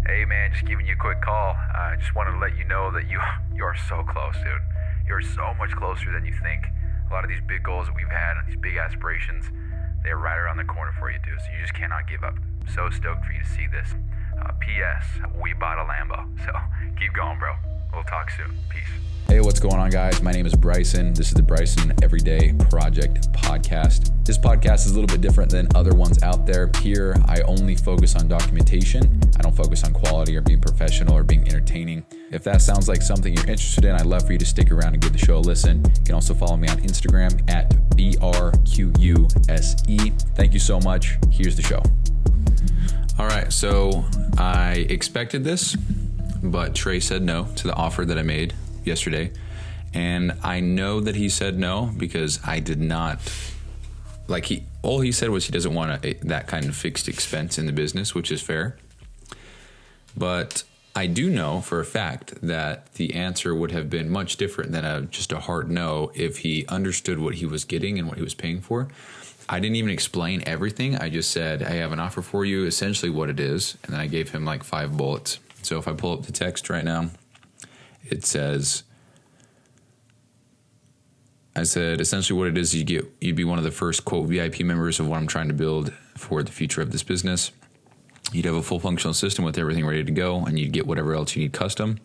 Hey man, just giving you a quick call. I just wanted to let you know that you are so close, dude. You're so much closer than you think. A lot of these big goals that we've had and these big aspirations, they're right around the corner for you, dude. So you just cannot give up. So stoked for you to see this. P.S. We bought a Lambo. So keep going, bro. We'll talk soon. Peace. Hey, what's going on, guys? My name is Bryson. This is the Bryson Everyday Project Podcast. This podcast is a little bit different than other ones out there. Here, I only focus on documentation. I don't focus on quality or being professional or being entertaining. If that sounds like something you're interested in, I'd love for you to stick around and give the show a listen. You can also follow me on Instagram at BRQUSE. Thank you so much. Here's the show. All right, so I expected this, but Trey said no to the offer that I made yesterday. And I know that he said no because I did not, all he said was he doesn't want that kind of fixed expense in the business, which is fair. But I do know for a fact that the answer would have been much different than just a hard no if he understood what he was getting and what he was paying for. I didn't even explain everything. I just said, I have an offer for you, essentially what it is. And then I gave him like 5 bullets. So if I pull up the text right now, it says, I said, essentially what it is, you'd be one of the first, quote, VIP members of what I'm trying to build for the future of this business. You'd have a full functional system with everything ready to go, and you'd get whatever else you need custom.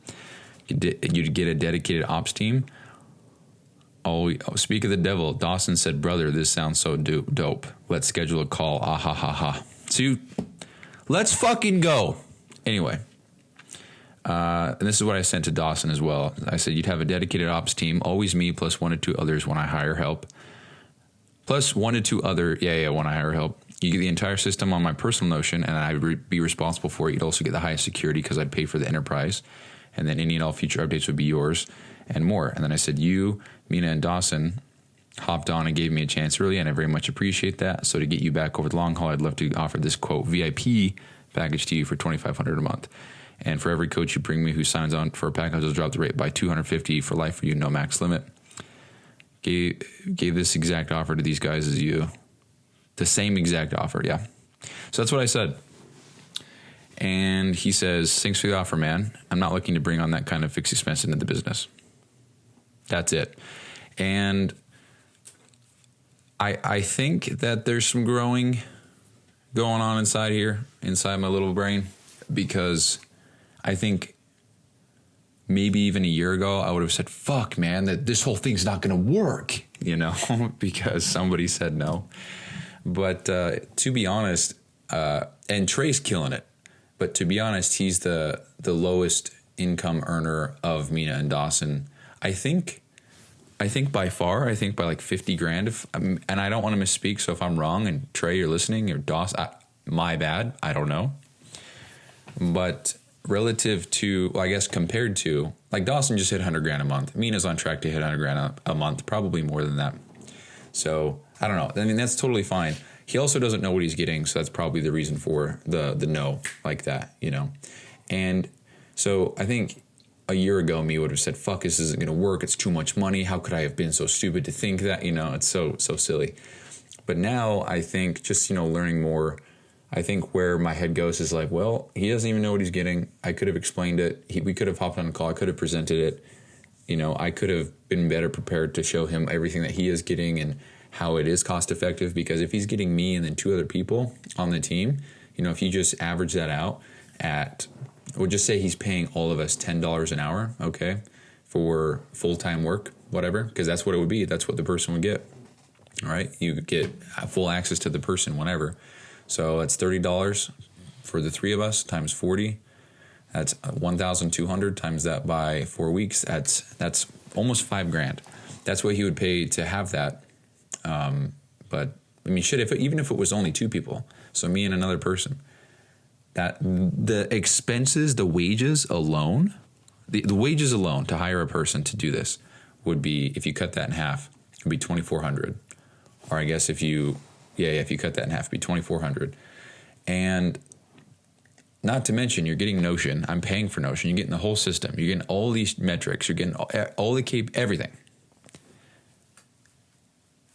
You'd get a dedicated ops team. Oh, speak of the devil, Dawson said, brother, this sounds so dope. Let's schedule a call. Ah, ha, ha, ha. So let's fucking go. Anyway. And this is what I sent to Dawson as well. I said, you'd have a dedicated ops team, always me plus 1 to 2 others when I hire help. Plus 1 to 2 other, when I hire help. You get the entire system on my personal Notion, and I'd be responsible for it. You'd also get the highest security because I'd pay for the enterprise. And then any and all future updates would be yours and more. And then I said, you, Mina, and Dawson hopped on and gave me a chance early, and I very much appreciate that. So to get you back over the long haul, I'd love to offer this, quote, VIP package to you for $2,500 a month. And for every coach you bring me who signs on for a package, I'll drop the rate by $250 for life for you, no max limit. Gave this exact offer to these guys as you. The same exact offer, yeah. So that's what I said. And he says, thanks for the offer, man. I'm not looking to bring on that kind of fixed expense into the business. That's it. And I think that there's some growing going on inside my little brain, because I think maybe even a year ago, I would have said, fuck, man, that this whole thing's not going to work, because somebody said no. But to be honest, and Trey's killing it, but to be honest, he's the lowest income earner of Mina and Dawson. I think by far, by like 50 grand. And I don't want to misspeak, so if I'm wrong and Trey, you're listening, or Dawson, my bad, I don't know. But relative to, compared to, like Dawson just hit 100 grand a month. Mina's on track to hit 100 grand a month, probably more than that. So I don't know. I mean, that's totally fine. He also doesn't know what he's getting, so that's probably the reason for the no like that, And so I think a year ago, me would have said, fuck, this isn't going to work. It's too much money. How could I have been so stupid to think that? It's so silly. But now I think just, learning more, I think where my head goes is like, well, he doesn't even know what he's getting. I could have explained it. We could have hopped on a call. I could have presented it. I could have been better prepared to show him everything that he is getting and how it is cost effective. Because if he's getting me and then 2 other people on the team, if you just average that out at, we'll just say he's paying all of us $10 an hour, okay, for full-time work, whatever, because that's what it would be. That's what the person would get, all right? You get full access to the person whenever. So that's $30 for the 3 of us times 40. That's 1,200 times that by 4 weeks. That's almost $5,000. That's what he would pay to have that. But I mean, shit, even if it was only 2 people, so me and another person, that the expenses, the wages alone, the wages alone to hire a person to do this would be, if you cut that in half, it would be $2,400. Or I guess if you cut that in half, it'd be $2,400. And not to mention, you're getting Notion. I'm paying for Notion. You're getting the whole system. You're getting all these metrics. You're getting all the everything.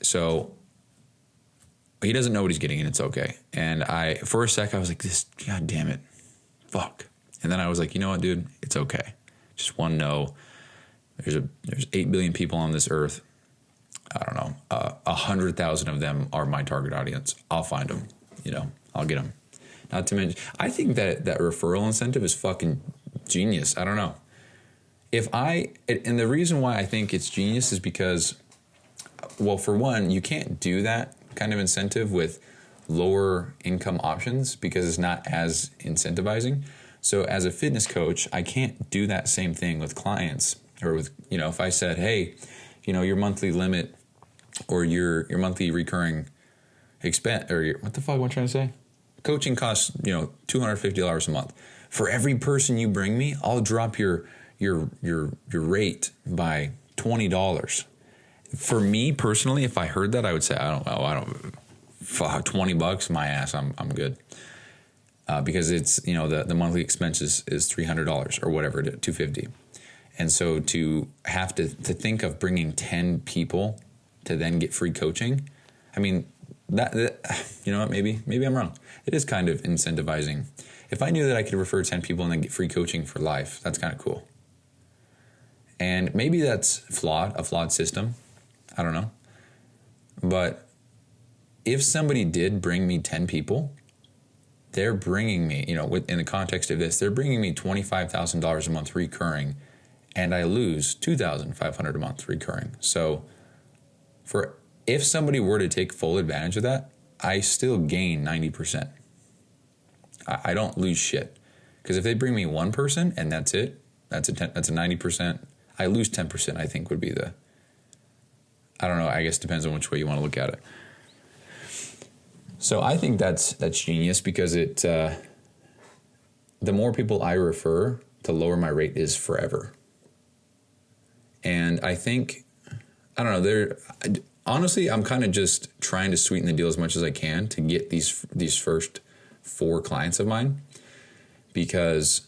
So he doesn't know what he's getting, and it's okay. And for a sec, I was like, God damn it. Fuck. And And then I was like, you know what, dude, it's okay. Just want to know there's 8 billion people on this earth. I don't know, 100,000 of them are my target audience. I'll find them, I'll get them. Not to mention, I think that referral incentive is fucking genius. I don't know. And the reason why I think it's genius is because, well, for one, you can't do that kind of incentive with lower income options because it's not as incentivizing. So as a fitness coach, I can't do that same thing with clients or with, if I said, hey, your monthly limit or your monthly recurring expense, or what the fuck am I trying to say? Coaching costs, $250 a month. For every person you bring me, I'll drop your rate by $20. For me personally, if I heard that, I would say, fuck, $20, my ass, I'm good. Because it's, the monthly expense is $300 or whatever, $250. And so to have to think of bringing 10 people to then get free coaching, I mean, that you know what, maybe I'm wrong. It is kind of incentivizing. If I knew that I could refer 10 people and then get free coaching for life, that's kind of cool. And maybe that's a flawed system. I don't know. But if somebody did bring me 10 people, they're bringing me, in the context of this, they're bringing me $25,000 a month recurring, and I lose $2,500 a month recurring. So if somebody were to take full advantage of that, I still gain 90%. I don't lose shit. Because if they bring me one person and that's it, that's a 90%. I lose 10%, I think would be I don't know, I guess it depends on which way you want to look at it. So I think that's genius because the more people I refer, the lower my rate is forever. And I think, I don't know, honestly, I'm kind of just trying to sweeten the deal as much as I can to get these first 4 clients of mine. Because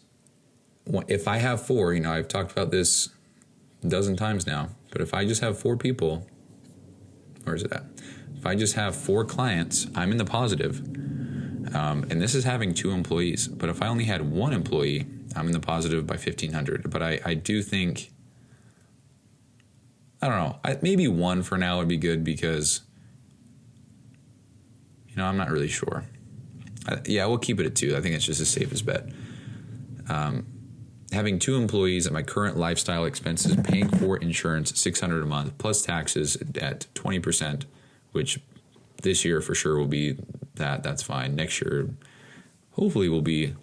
if I have 4, I've talked about this a dozen times now, but if I just have 4 people, where is it at? If I just have 4 clients, I'm in the positive. And this is having 2 employees. But if I only had 1 employee, I'm in the positive by $1,500. But I do think, I don't know, maybe 1 for now would be good because, I'm not really sure. We'll keep it at 2. I think it's just the safest bet. Having 2 employees at my current lifestyle expenses, paying for insurance, $600 a month, plus taxes at 20%, which this year for sure will be that's fine. Next year, hopefully will be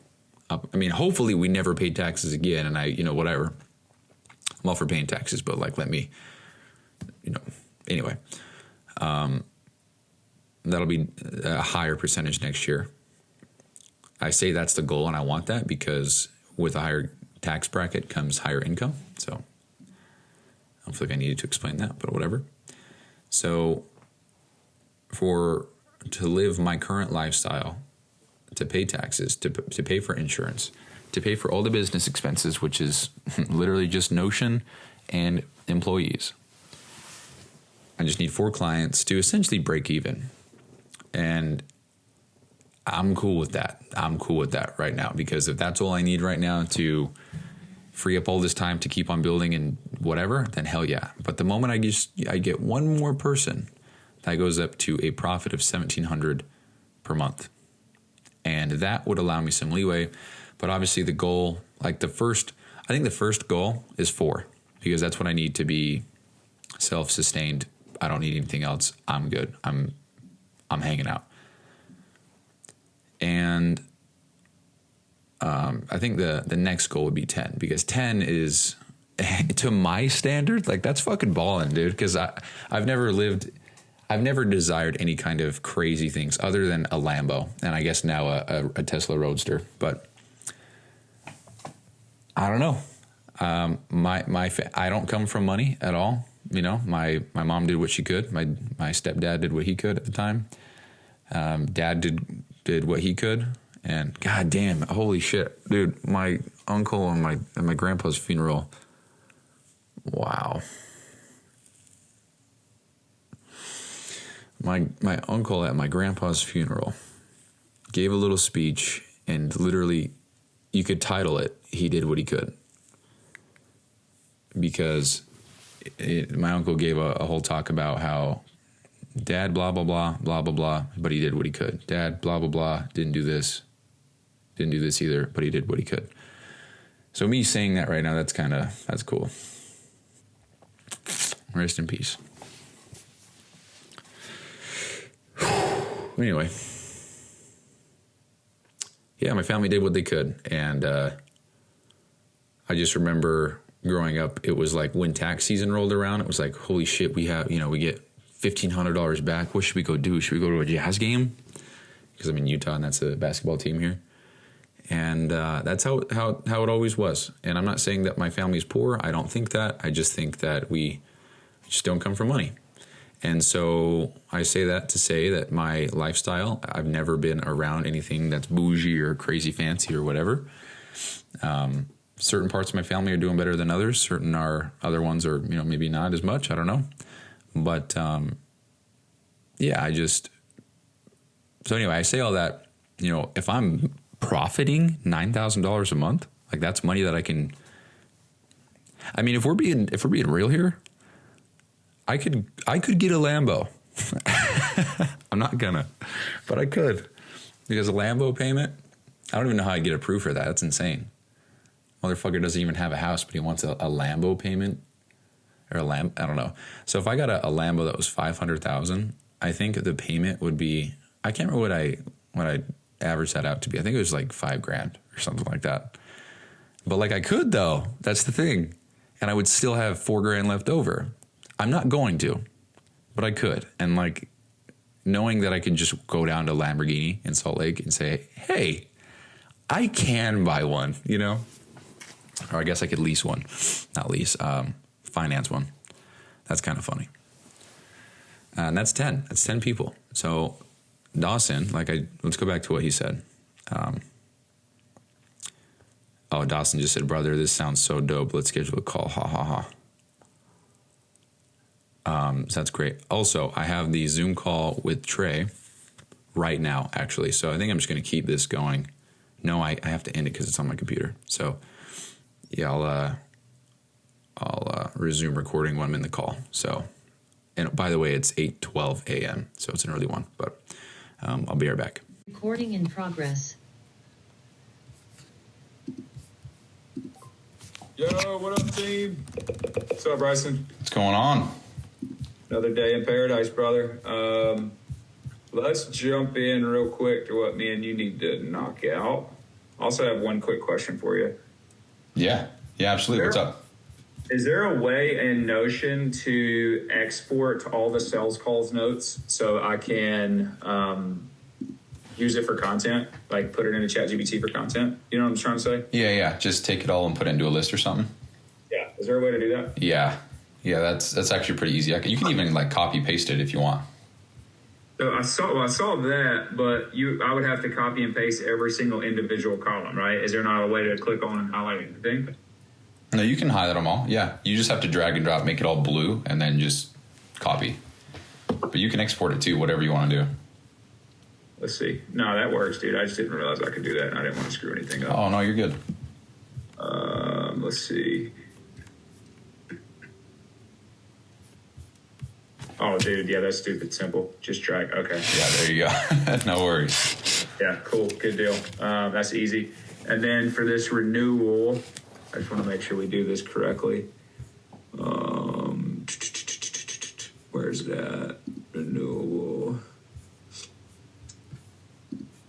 up. I mean, hopefully we never pay taxes again. And whatever. I'm all for paying taxes, but let me, anyway, that'll be a higher percentage next year. I say that's the goal and I want that because with a higher tax bracket comes higher income. So I don't feel like I needed to explain that, but whatever. So to live my current lifestyle, to pay taxes, to pay for insurance, to pay for all the business expenses, which is literally just Notion and employees, I just need 4 clients to essentially break even. And I'm cool with that. I'm cool with that right now because if that's all I need right now to free up all this time to keep on building and whatever, then hell yeah. But the moment I get 1 more person, that goes up to a profit of $1,700 per month. And that would allow me some leeway. But obviously the goal, I think the first goal is 4 because that's what I need to be self-sustained. I don't need anything else. I'm good. I'm hanging out. And I think the next goal would be 10 because 10 is, to my standard, that's fucking balling, dude. Because I've never desired any kind of crazy things other than a Lambo and I guess now a Tesla Roadster. But I don't know. I don't come from money at all. My mom did what she could. My stepdad did what he could at the time. Dad did what he could. And god damn, holy shit, dude, my uncle and my grandpa's funeral. Wow. My uncle at my grandpa's funeral gave a little speech and literally you could title it, he did what he could. Because my uncle gave a whole talk about how dad, blah, blah, blah, blah, blah, blah, but he did what he could. Dad, blah, blah, blah, didn't do this either, but he did what he could. So me saying that right now, that's cool. Rest in peace. Anyway. Yeah, my family did what they could. And I just remember growing up, it was like when tax season rolled around, it was like, holy shit, we get $1,500 back. What should we go do? Should we go to a Jazz game? Because I'm in Utah and that's a basketball team here. And that's how it always was. And I'm not saying that my family's poor. I don't think that. I just think that we just don't come from money. And so I say that to say that my lifestyle, I've never been around anything that's bougie or crazy fancy or whatever. Certain parts of my family are doing better than others. Other ones are, maybe not as much. I don't know. But, so anyway, I say all that, if I'm profiting $9,000 a month, like that's money that I can, if we're being real here, I could get a Lambo. I'm not gonna, but I could, because a Lambo payment, I don't even know how I get approved for that. That's insane. Motherfucker doesn't even have a house, but he wants a Lambo payment or I don't know. So if I got a Lambo that was $500,000, I think the payment would be, I can't remember what I averaged that out to be. I think it was like $5,000 or something like that. But like I could though, that's the thing. And I would still have $4,000 left over. I'm not going to, but I could. And like knowing that I can just go down to Lamborghini in Salt Lake and say, hey, I can buy one, or I guess I could lease one, not lease, finance one. That's kind of funny. And that's 10 people. So Dawson, let's go back to what he said. Dawson just said, brother, this sounds so dope. Let's schedule a call. Ha ha ha. So that's great. Also, I have the Zoom call with Trey right now, actually. So I think I'm just going to keep this going. No, I have to end it because it's on my computer. So yeah, I'll resume recording when I'm in the call. So, and by the way, it's 8:12 a.m. So it's an early one, but I'll be right back. Recording in progress. Yo, what up, team? What's up, Bryson? What's going on? Another day in paradise, brother. Let's jump in real quick to what me and you need to knock out. Also have one quick question for you. Yeah, absolutely. What's up? Is there a way in Notion to export all the sales calls notes so I can use it for content, like put it into ChatGPT for content? You know what I'm trying to say? Yeah. Just take it all and put it into a list or something. Yeah. Is there a way to do that? Yeah, that's actually pretty easy. You can even copy paste it if you want. So I saw that, but I would have to copy and paste every single individual column, right? Is there not a way to click on and highlight anything? No, you can highlight them all. Yeah, you just have to drag and drop, make it all blue, and then just copy. But you can export it too, whatever you want to do. Let's see. No, that works, dude. I just didn't realize I could do that, and I didn't want to screw anything up. Oh, no, you're good. Let's see. Oh, dude, yeah, that's stupid simple. Just drag. Okay. Yeah, there you go. No worries. Yeah, cool. Good deal. That's easy. And then for this renewal, I just want to make sure we do this correctly. Where's that? Renewal.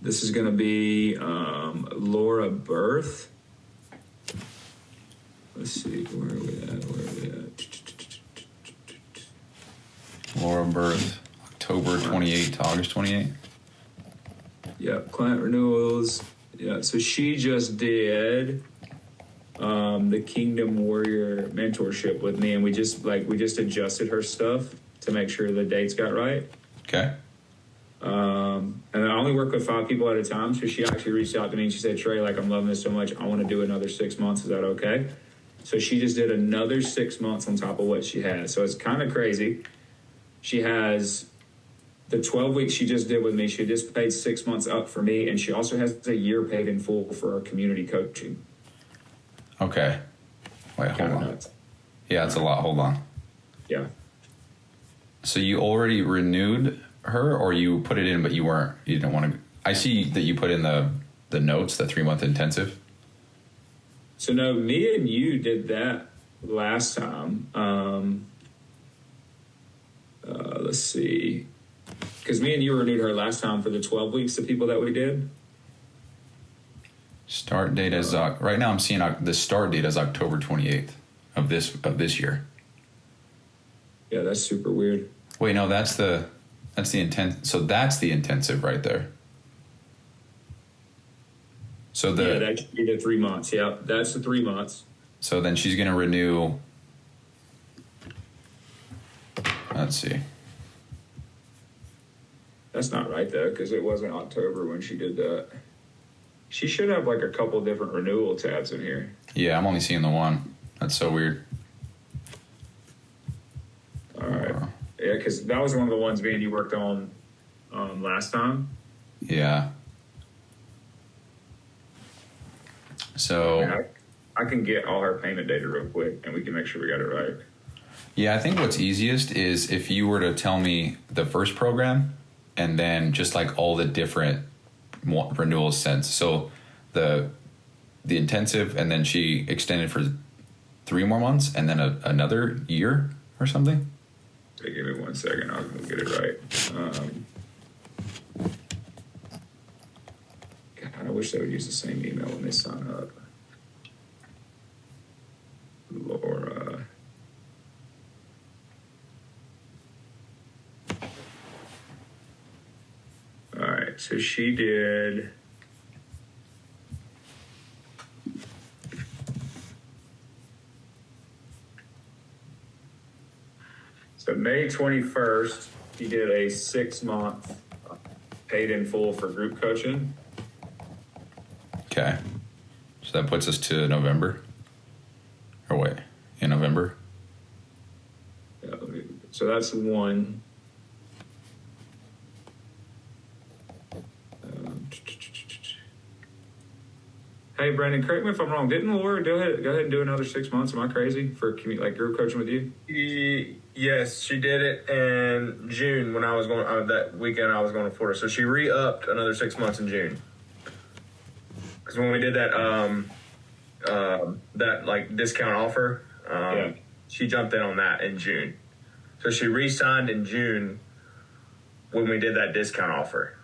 This is going to be Laura Birth. Let's see. Where are we at? Laura Birth, October 28 to August 28. Yep, client renewals. Yeah, so she just did the Kingdom Warrior mentorship with me, and we just adjusted her stuff to make sure the dates got right. Okay. And I only work with 5 people at a time, so she actually reached out to me and she said, Trey, I'm loving this so much, I want to do another 6 months. Is that okay? So she just did another 6 months on top of what she had. So it's kind of crazy. She has the 12 weeks she just did with me, she just paid 6 months up for me, and she also has a year paid in full for our community coaching. Okay. Wait, hold on. Nuts. Yeah, it's a lot. Hold on. Yeah. So you already renewed her, or you put it in, but you didn't want to. I see that you put in the notes, the 3-month intensive. So no, me and you did that last time. Let's see. Because me and you renewed her last time for the 12 weeks, the people that we did. Start date is right now. I'm seeing the start date is October 28th of this year. Yeah, that's super weird. Wait, no, that's the intent. So that's the intensive right there. So that should be the 3 months. Yeah, that's the 3 months. So then she's going to renew. Let's see. That's not right though, because it wasn't October when she did that. She should have like a couple different renewal tabs in here. Yeah, I'm only seeing the one. That's so weird. All right. Yeah, because that was one of the ones me and you worked on last time. Yeah. So I can get all her payment data real quick, and we can make sure we got it right. Yeah, I think what's easiest is if you were to tell me the first program and then just like all the different renewals since. So the intensive, and then she extended for 3 more months, and then another year or something. Okay, give me 1 second. I'll get it right. God, I wish they would use the same email when they sign up. Laura. All right, so she did. So May 21st, he did a 6-month paid in full for group coaching. Okay. So that puts us to November. Or wait, in November? Yeah, so that's one. Hey, Brandon, correct me if I'm wrong. Didn't Laura go ahead and do another 6 months? Am I crazy for like group coaching with you? Yes, she did it in June when I was going. That weekend I was going to Florida, so she re-upped another 6 months in June. Because when we did that that like discount offer, she jumped in on that in June. So she re-signed in June when we did that discount offer.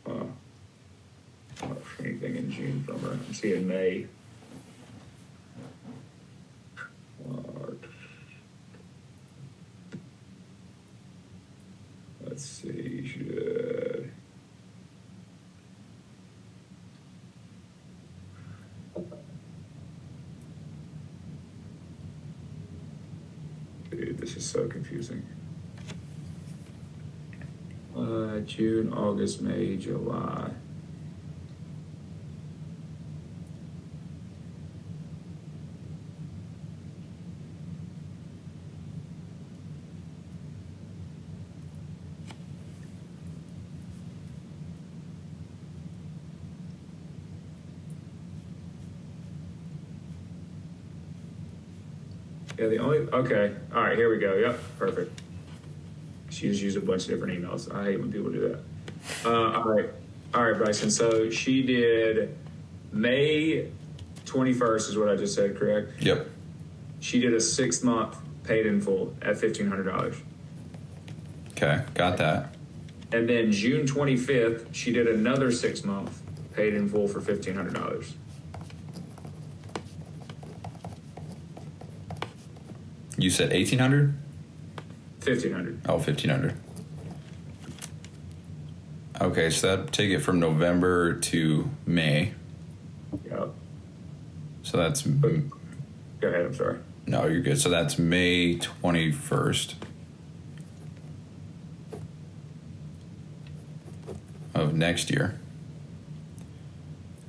I don't see anything in June from her. I'm seeing May. Let's see. Should... Dude, this is so confusing. June, August, May, July. Yeah, okay. All right, here we go. Yep, perfect. She just used a bunch of different emails. I hate when people do that. All right, Bryson. So she did May 21st is what I just said, correct? Yep. She did a 6-month paid in full at $1,500. Okay, got that. And then June 25th, she did another 6-month paid in full for $1,500. You said 1,800? 1,500. Oh, 1,500. Okay, so that'd take it from November to May. Yep. So that's... Go ahead, I'm sorry. No, you're good. So that's May 21st of next year.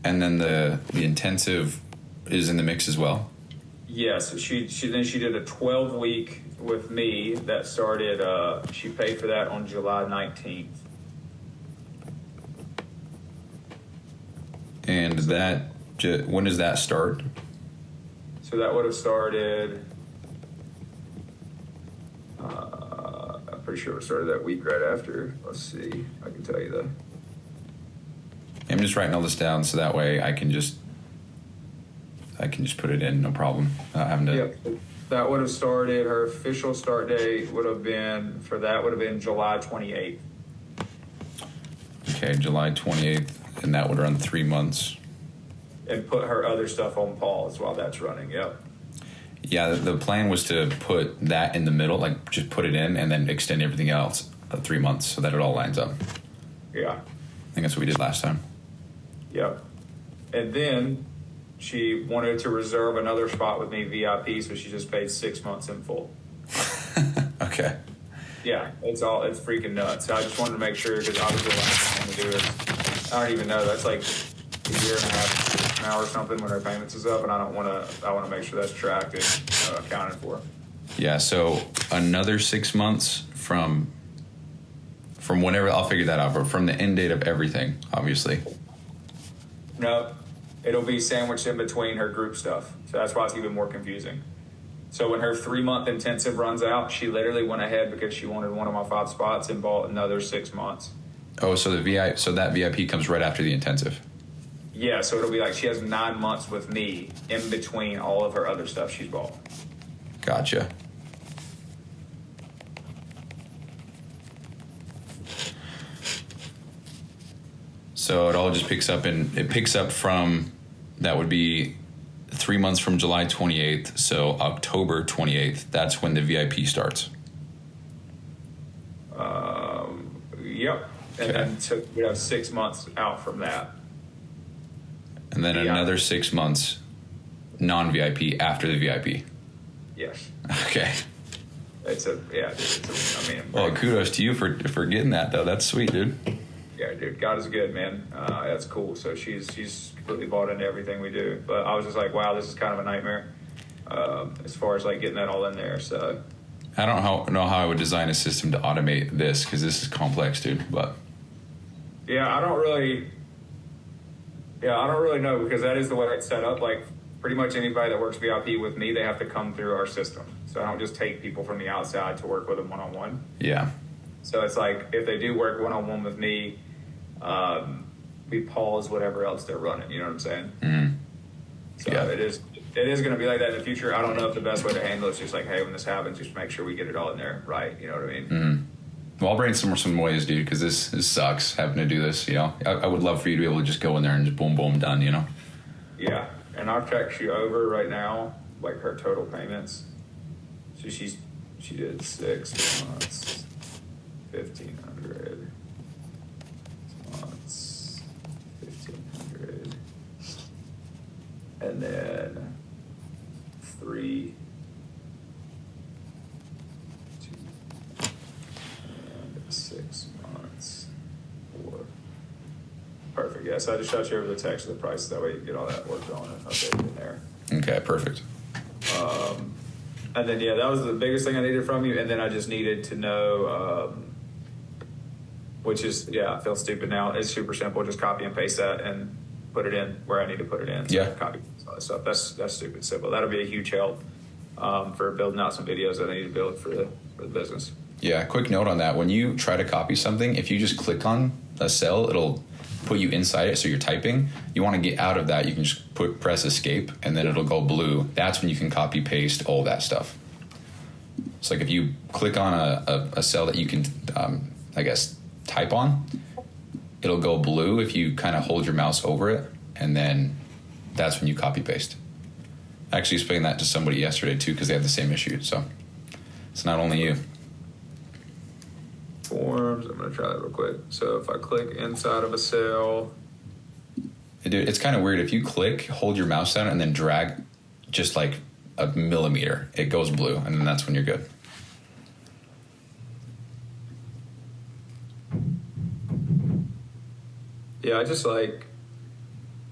And then the intensive is in the mix as well? Yeah, so she did a 12-week with me that started. She paid for that on July 19th. And when does that start? So that would have started. I'm pretty sure it started that week right after. Let's see. I can tell you that. I'm just writing all this down so that way I can just put it in, no problem. Not having to. Yep. That would have started. Her official start date would have been July 28th. Okay, July 28th, and that would run 3 months. And put her other stuff on pause while that's running. Yep. Yeah, the plan was to put that in the middle, like just put it in and then extend everything else 3 months so that it all lines up. Yeah. I think that's what we did last time. Yep. And then she wanted to reserve another spot with me VIP, so she just paid 6 months in full. Okay. Yeah, it's freaking nuts. I just wanted to make sure, because obviously the last thing I want to do is, I don't even know, that's like a year and a half now or something when her payments is up, and I want to make sure that's tracked and accounted for. Yeah, so another 6 months from whenever, I'll figure that out, but from the end date of everything, obviously. No, it'll be sandwiched in between her group stuff, so that's why it's even more confusing. So when her 3 month intensive runs out, she literally went ahead because she wanted one of my 5 spots and bought another 6 months. Oh, so that VIP comes right after the intensive. Yeah, so it'll be like she has 9 months with me in between all of her other stuff she's bought. Gotcha. So it all just picks up from, that would be 3 months from July 28th. So October 28th, that's when the VIP starts. Yep. And then we have 6 months out from that. And then another 6 months non-VIP after the VIP. Yes. Okay. Well, kudos to you for getting that, though. That's sweet, dude. Yeah, dude. God is good, man. That's cool. So she's completely bought into everything we do. But I was just like, wow, this is kind of a nightmare as far as like getting that all in there. So I don't know how I would design a system to automate this because this is complex, dude. But yeah, I don't really know because that is the way it's set up. Like pretty much anybody that works VIP with me, they have to come through our system. So I don't just take people from the outside to work with them one-on-one. Yeah. So it's like if they do work one-on-one with me, we pause whatever else they're running. You know what I'm saying? Mm-hmm. So yeah. it is going to be like that in the future. I don't know if the best way to handle it is just like, hey, when this happens, just make sure we get it all in there right. You know what I mean? Mm-hmm. Well, I'll brainstorm some ways, dude, because this sucks having to do this. You know, I would love for you to be able to just go in there and just boom, boom, done. You know? Yeah, and I've checked you over right now, like her total payments. So she did 6 months, 1,500 months, 1,500, and then 3, 2, and 6 months, 4. Perfect. Yeah, so I just shot you over the text of the price. That way you can get all that worked on and updated in there. Okay, perfect. And then, yeah, that was the biggest thing I needed from you. And then I just needed to know, which is, I feel stupid now. It's super simple. Just copy and paste that and put it in where I need to put it in. So yeah. Copy all that stuff. That's stupid simple. That'll be a huge help for building out some videos that I need to build for the business. Yeah, quick note on that. When you try to copy something, if you just click on a cell, it'll put you inside it, so you're typing. You want to get out of that, you can just press escape, and then it'll go blue. That's when you can copy paste all that stuff. So like if you click on a cell that you can, type on, it'll go blue if you kind of hold your mouse over it, and then that's when you copy paste. I actually explained that to somebody yesterday too because they had the same issue. So it's not only you. Forms. I'm going to try that real quick. So if I click inside of a cell. Dude, it's kind of weird. If you click, hold your mouse down, and then drag just like a millimeter, it goes blue, and then that's when you're good. Yeah, I just like,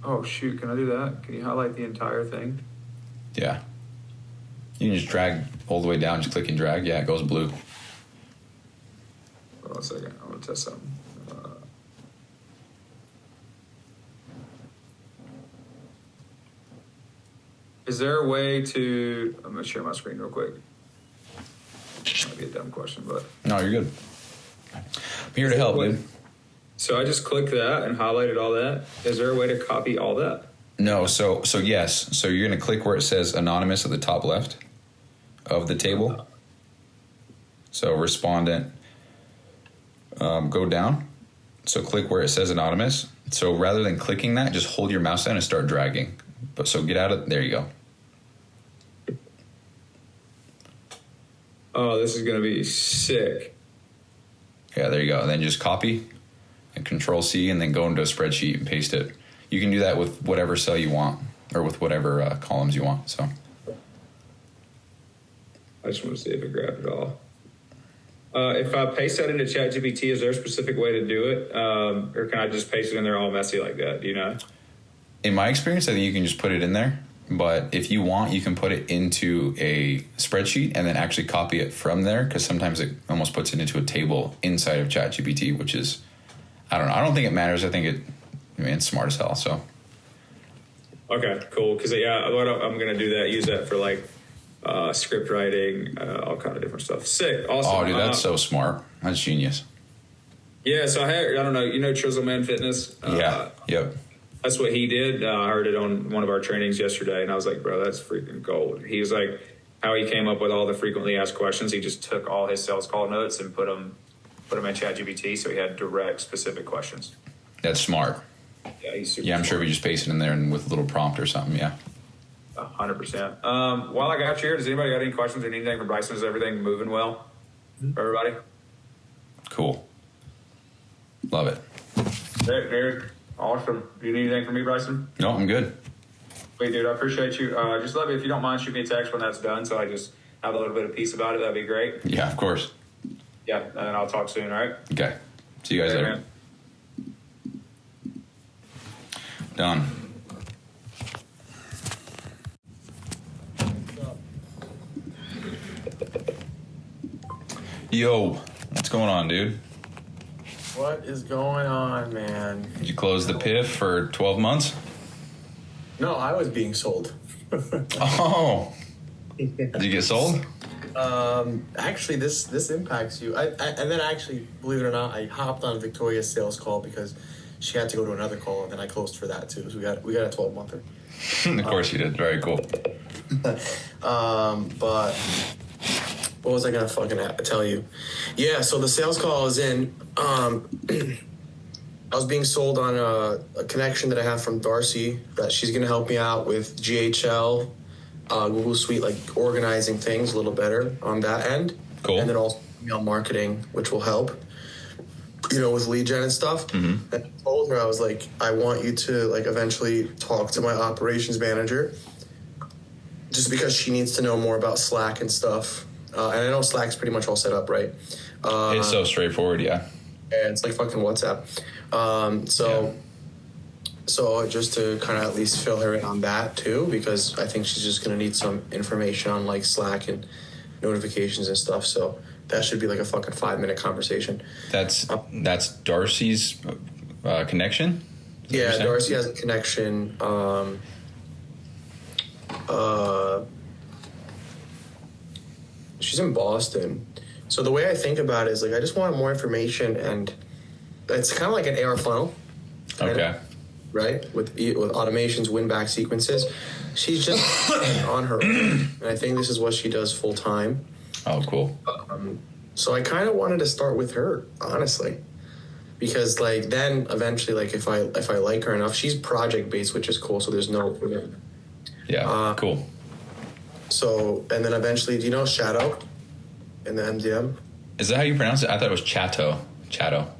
oh shoot, can I do that? Can you highlight the entire thing? Yeah. You can just drag all the way down, just click and drag. Yeah, it goes blue. Hold on a second. I want to test something. Is there a way to? I'm gonna share my screen real quick. Might be a dumb question, but No, you're good. I'm here to help, dude. so I just clicked that and highlighted all that. Is there a way to copy all that? No, so yes. So you're going to click where it says anonymous at the top left of the table. So respondent, go down. So click where it says anonymous. So rather than clicking that, just hold your mouse down and start dragging. But so get out of, there you go. Oh, this is gonna be sick. Yeah, there you go. And then just copy and Control C and then go into a spreadsheet and paste it. You can do that with whatever cell you want or with whatever columns you want. So I just want to see if it grabbed it all. If I paste that into ChatGPT, is there a specific way to do it? Or can I just paste it in there all messy like that? Do you know? in my experience, I think you can just put it in there. But if you want, you can put it into a spreadsheet and then actually copy it from there, because sometimes it almost puts it into a table inside of ChatGPT, which is, I don't know. I don't think it matters. I think it's smart as hell. So. Okay, cool. Because I'm gonna do that. Use that for like script writing, all kind of different stuff. Sick, awesome. Oh, dude, that's so smart. That's genius. Yeah. So I don't know. You know, Chisel Man Fitness. Yeah. Yep. That's what he did. I heard it on one of our trainings yesterday, and I was like, bro, that's freaking gold. He was like, how he came up with all the frequently asked questions. He just took all his sales call notes and put them in ChatGPT, so he had direct, specific questions. That's smart. Yeah, he's super. Yeah, I'm sure smart. we just paste it in there and with a little prompt or something. Yeah. 100%. While I got you here, does anybody got any questions or anything from Bryson? Is everything moving well for everybody? Cool. Love it. Derek, awesome. Do you need anything from me, Bryson? No, I'm good. Wait, dude, I appreciate you. Just let me, if you don't mind, shoot me a text when that's done, so I just have a little bit of peace about it. That'd be great. Yeah, of course. Yeah, and then I'll talk soon, all right? Okay. See you guys later. Man. Done. Yo, what's going on, dude? What is going on, man? Did you close the PIF for 12 months? No, I was being sold. Oh. Did you get sold? Actually, this impacts you. And then actually, believe it or not, I hopped on Victoria's sales call because she had to go to another call, and then I closed for that too. So we got a 12-monther. Of course you did. Very cool. But what was I gonna fucking tell you? Yeah, so the sales call is in. I was being sold on a connection that I have from Darcy that she's gonna help me out with GHL, Google Suite, like organizing things a little better on that end. Cool. And then also email marketing, which will help, with lead gen and stuff. Mm-hmm. And I told her, I was like, I want you to like eventually talk to my operations manager, just because she needs to know more about Slack and stuff. And I know Slack's pretty much all set up, right? It's so straightforward, yeah. And it's like fucking WhatsApp. So just to kind of at least fill her in on that too, because I think she's just going to need some information on like Slack and notifications and stuff. So that should be like a fucking 5-minute conversation. That's Darcy's connection? Yeah, Darcy has a connection. She's in Boston. So the way I think about it is like I just want more information, and it's kind of like an AR funnel. Okay. Right? With automations, win-back sequences. She's just on her own. And I think this is what she does full time. Oh, cool. So I kind of wanted to start with her, honestly. Because like then eventually, like if I like her enough, she's project-based, which is cool. So there's no... Yeah, cool. So, and then eventually, do you know Shadow in the MDM? Is that how you pronounce it? I thought it was Chato. Shadow.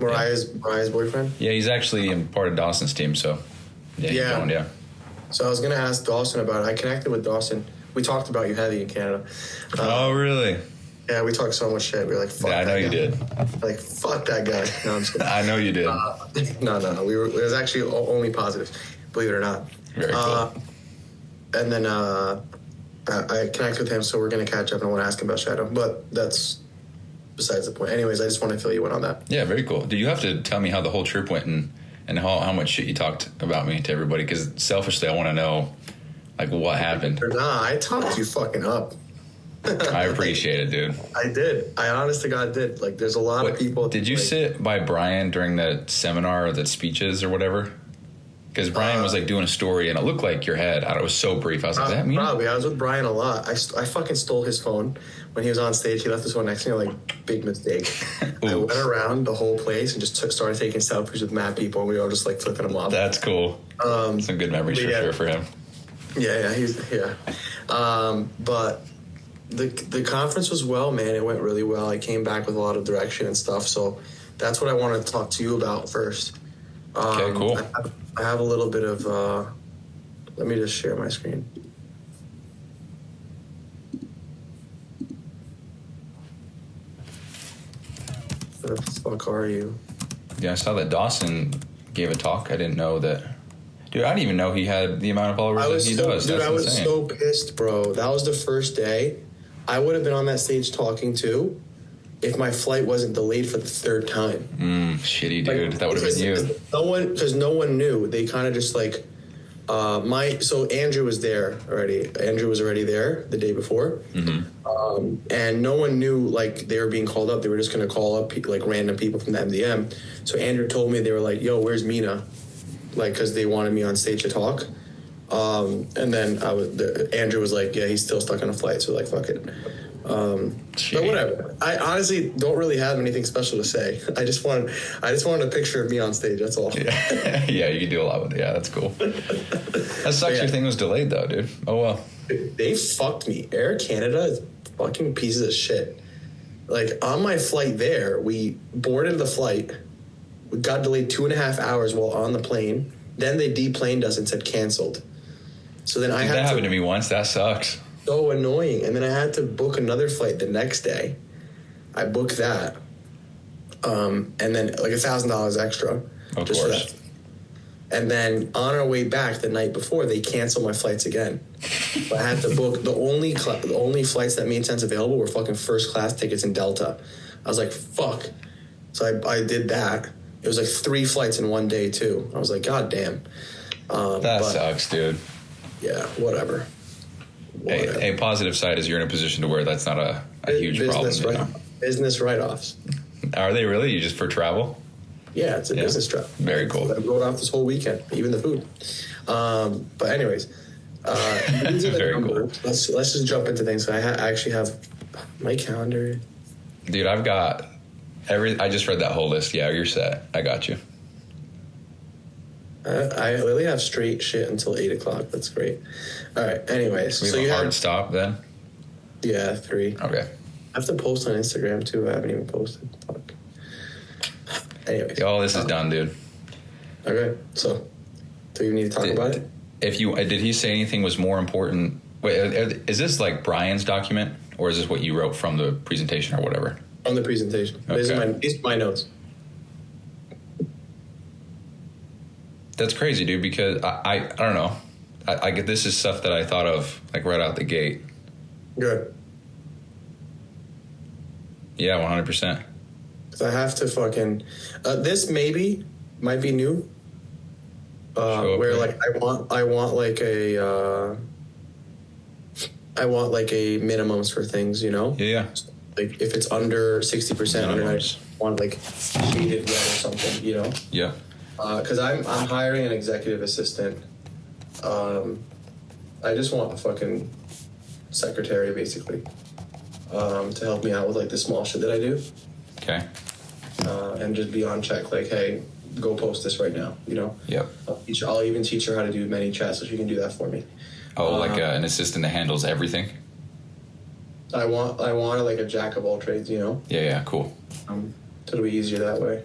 Mariah's boyfriend? Yeah, he's actually part of Dawson's team, so yeah. So I was going to ask Dawson about it. I connected with Dawson. We talked about you heavy in Canada. Oh, really? Yeah, we talked so much shit. We were like, fuck yeah, I know that you guy. did. Like, fuck that guy. No, I'm just kidding. I know you did. No. It was actually only positive, believe it or not. Very cool. And then I connect with him, so we're gonna catch up, and I want to ask him about Shadow, but that's besides the point. Anyways, I just want to fill you in on that. Yeah, very cool. Do you have to tell me how the whole trip went and how much shit you talked about me to everybody? Because selfishly, I want to know like what happened. Nah, I talked you fucking up. I appreciate it, dude. I did. I honest to God did. Like, there's a lot of people. Did you like, sit by Brian during the seminar or the speeches or whatever? Because Brian was like doing a story and it looked like your head. It was so brief. I was like, is that me? Probably. I was with Brian a lot. I fucking stole his phone when he was on stage. He left his phone next to me. Like, big mistake. I went around the whole place and just started taking selfies with mad people. And we were all just like flipping them off. That's cool. Some good memories for sure for him. Yeah. But the conference was well, man. It went really well. I came back with a lot of direction and stuff. So that's what I wanted to talk to you about first. Okay, cool. I have a little bit of. Let me just share my screen. Where the fuck are you? Yeah, I saw that Dawson gave a talk. I didn't know that. Dude, I didn't even know he had the amount of followers that he does. Dude, That's I was insane. so pissed, bro. That was the first day. I would have been on that stage talking too if my flight wasn't delayed for the third time. Shitty, dude. That would have been you. Because no one knew. They kind of just like so Andrew was there already. Andrew was already there the day before, and no one knew like they were being called up. They were just going to call up like random people from the MDM. So Andrew told me, they were like, "Yo, where's Mina?" Like, because they wanted me on stage to talk. And then Andrew was like, "Yeah, he's still stuck on a flight." So like, fuck it. But whatever. I honestly don't really have anything special to say. I just wanted a picture of me on stage. That's all. Yeah, yeah, you can do a lot with it. Yeah, that's cool. That sucks. Your thing was delayed though, dude. Oh well. They fucked me. Air Canada is fucking pieces of shit. Like, on my flight there, we boarded the flight. We got delayed 2.5 hours while on the plane. Then they deplaned us and said canceled. So then that happened to me once. That sucks. So annoying. And then I had to book another flight the next day. I booked that. And then like $1,000 extra. Of just course. for that. And then on our way back the night before, they canceled my flights again. So I had to book the only flights that made sense available were fucking first class tickets in Delta. I was like, fuck. So I did that. It was like 3 flights in one day too. I was like, God damn. That sucks, dude. Yeah, whatever. A positive side is you're in a position to where that's not a huge problem. Business write-offs. Are they really? You just for travel? Yeah, it's a business trip. Very cool. I wrote off this whole weekend, even the food. But anyways, these are the Very numbers. cool. Let's just jump into things. So I actually have my calendar. Dude, I've got I just read that whole list. Yeah, you're set. I got you. I literally have straight shit until 8 o'clock. That's great. All right. Anyways, We have a hard stop then? Yeah, 3. Okay. I have to post on Instagram too. I haven't even posted. Fuck. Anyways. All this is done, dude. Okay. So, do you need to talk about it? Did he say anything was more important? Wait, is this like Brian's document or is this what you wrote from the presentation or whatever? On the presentation. Okay. These are my notes. That's crazy, dude, because I don't know. I get this is stuff that I thought of like right out the gate. Good. Yeah, 100%. Because I have to fucking... this might be new. Where like I want like a minimums for things, you know? Yeah. Like if it's under 60%, I Minimums. want like shaded red or something, you know? Yeah. Because I'm hiring an executive assistant. I just want a fucking secretary basically to help me out with like the small shit that I do. Okay. And just be on check, like, hey, go post this right now, you know? Yep. I'll even teach her how to do many chats so she can do that for me. Oh, like an assistant that handles everything? I want like a jack of all trades, you know? Yeah, cool. So it'll be easier that way.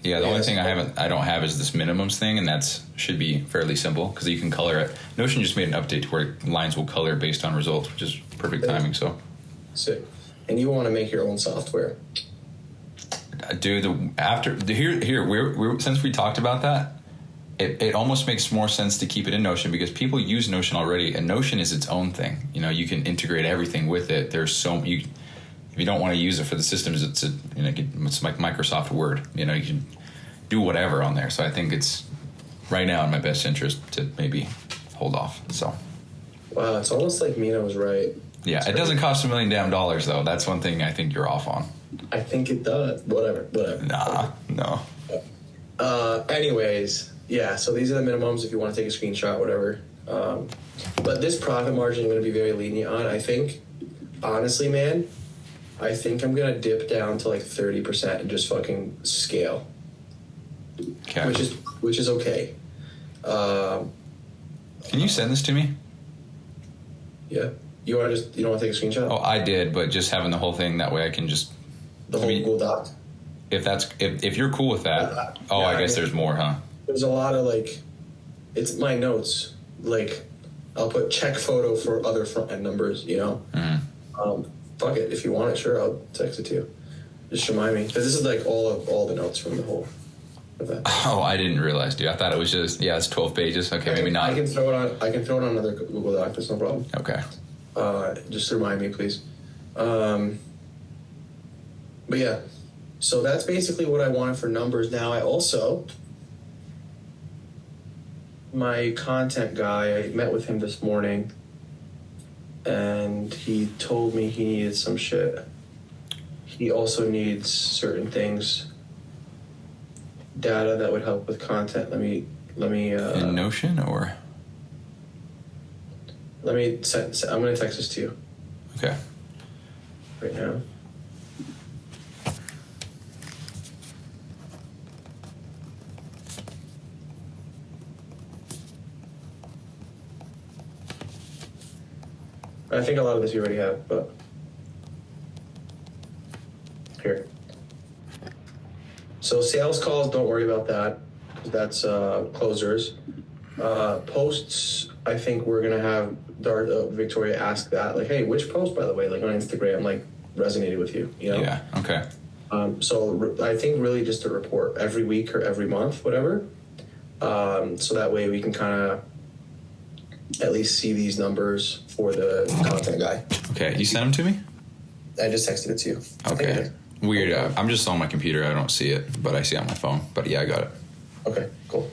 Yeah, the only thing I don't have is this minimums thing, and should be fairly simple because you can color it. Notion just made an update to where lines will color based on results, which is perfect timing. So, sick. And you want to make your own software, dude. Here, since we talked about that, it almost makes more sense to keep it in Notion because people use Notion already, and Notion is its own thing. You know, you can integrate everything with it. If you don't want to use it for the systems, it's like Microsoft Word. You know, you can do whatever on there. So I think it's right now in my best interest to maybe hold off. So wow, it's almost like Mina was right. yeah, it doesn't cost $1 million though. That's one thing I think you're off on. I think it does. Whatever. Nah, no. Anyways, yeah, so these are the minimums if you want to take a screenshot, whatever. But this profit margin I'm going to be very lenient on. I think, honestly, man, I think I'm going to dip down to like 30% and just fucking scale. Okay. Which is okay. Can you send this to me? Yeah. You don't want to take a screenshot? Oh, I did, but just having the whole thing that way I can just... The whole Google Doc? If you're cool with that. Oh, yeah, I guess there's more, huh? There's a lot of like, it's my notes. Like, I'll put check photo for other front end numbers, you know? Mm-hmm. Fuck it. If you want it, sure, I'll text it to you. Just remind me. Because this is like all the notes from the whole event. Oh, I didn't realize, dude. I thought it was just, it's 12 pages. Okay, maybe not. I can throw it on another Google Doc. That's no problem. Okay. Just remind me, please. But yeah, so that's basically what I wanted for numbers. Now, I also, my content guy, I met with him this morning, and he told me he needed some shit. He also needs certain things, data that would help with content. Let me. In Notion or? Let me. I'm gonna text this to you. Okay. Right now. I think a lot of this you already have, but here. So sales calls, don't worry about that. That's closers. Posts, I think we're gonna have Victoria ask that, like, hey, which post, by the way, like on Instagram, like resonated with you? You know? Yeah. Okay. So I think really just a report every week or every month, whatever. So that way we can kind of at least see these numbers for the content guy. Okay. You sent them to me? I just texted it to you. Okay. Weird. I'm just on my computer. I don't see it, but I see it on my phone. But yeah, I got it. Okay, cool.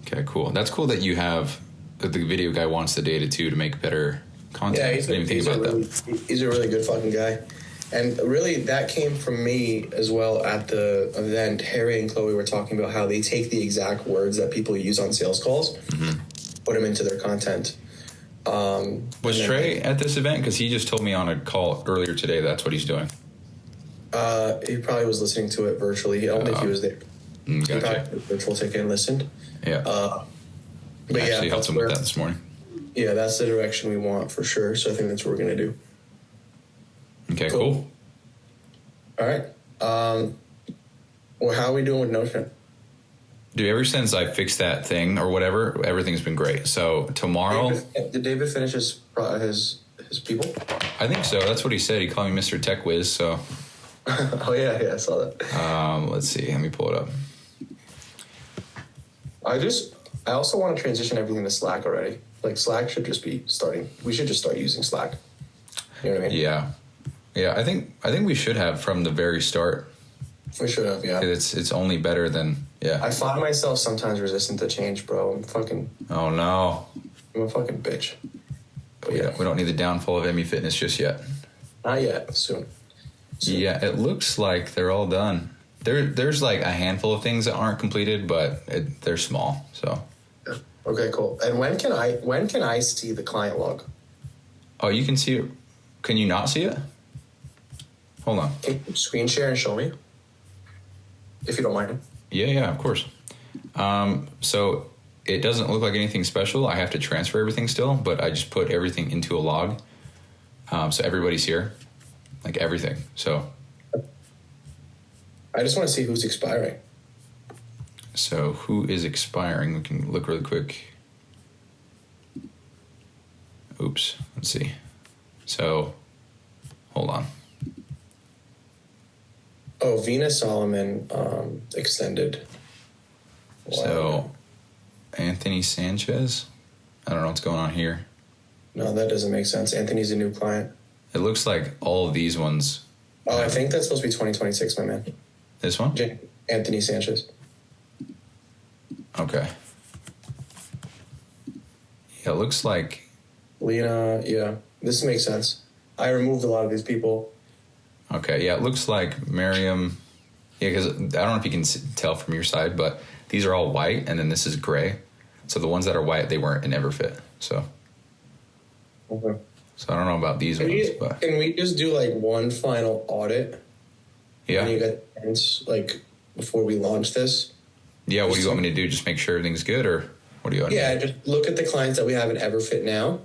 Okay, cool. That's cool that you have the video guy wants the data too to make better content. Yeah, I didn't even think about that. He's a really good fucking guy. And really, that came from me as well at the event. Harry and Chloe were talking about how they take the exact words that people use on sales calls, put them into their content. Was Trey at this event? Because he just told me on a call earlier today that's what he's doing. He probably was listening to it virtually. I don't think he was there. He Gotcha. probably had a virtual ticket and listened. Yeah. But I actually yeah, helped him with that this morning. Yeah, that's the direction we want for sure. So I think that's what we're going to do. Okay, cool. All right. Well, how are we doing with Notion? Dude, ever since I fixed that thing or whatever, everything's been great. So tomorrow... Did David finish his people? I think so. That's what he said. He called me Mr. Tech Whiz, so... Oh, yeah, I saw that. Let's see. Let me pull it up. I also want to transition everything to Slack already. Like, Slack should just be starting. We should just start using Slack. You know what I mean? Yeah, I think we should have from the very start. We should have, yeah. It's only better than, yeah. I find myself sometimes resistant to change, bro. Oh, no. I'm a fucking bitch. But Yeah, we don't need the downfall of ME Fitness just yet. Not yet. Soon. Yeah, it looks like they're all done. There's like a handful of things that aren't completed, but they're small. So. Okay, cool. And when can I see the client log? Oh, you can see it. Can you not see it? Hold on. Can you screen share and show me, if you don't mind? Yeah, of course. So it doesn't look like anything special. I have to transfer everything still, but I just put everything into a log. So everybody's here, like everything. So. I just want to see who's expiring. So who is expiring? We can look really quick. Oops. Let's see. So, hold on. Oh, Venus Solomon extended. So, Anthony Sanchez. I don't know what's going on here. No, that doesn't make sense. Anthony's a new client. It looks like all of these ones. Oh, I think that's supposed to be 2026, my man. This one? Anthony Sanchez. Okay. Yeah, it looks like. Lena, yeah. This makes sense. I removed a lot of these people. Okay, yeah, it looks like Miriam. Yeah, because I don't know if you can tell from your side, but these are all white, and then this is gray. So the ones that are white, they weren't in Everfit. So. Okay. So I don't know about these ones, but can we just do like one final audit? yeah, And you get hints like before we launch this. yeah. What do you want me to do? Just make sure everything's good, or what do you want? Yeah, to do? just look at the clients that we have in Everfit now.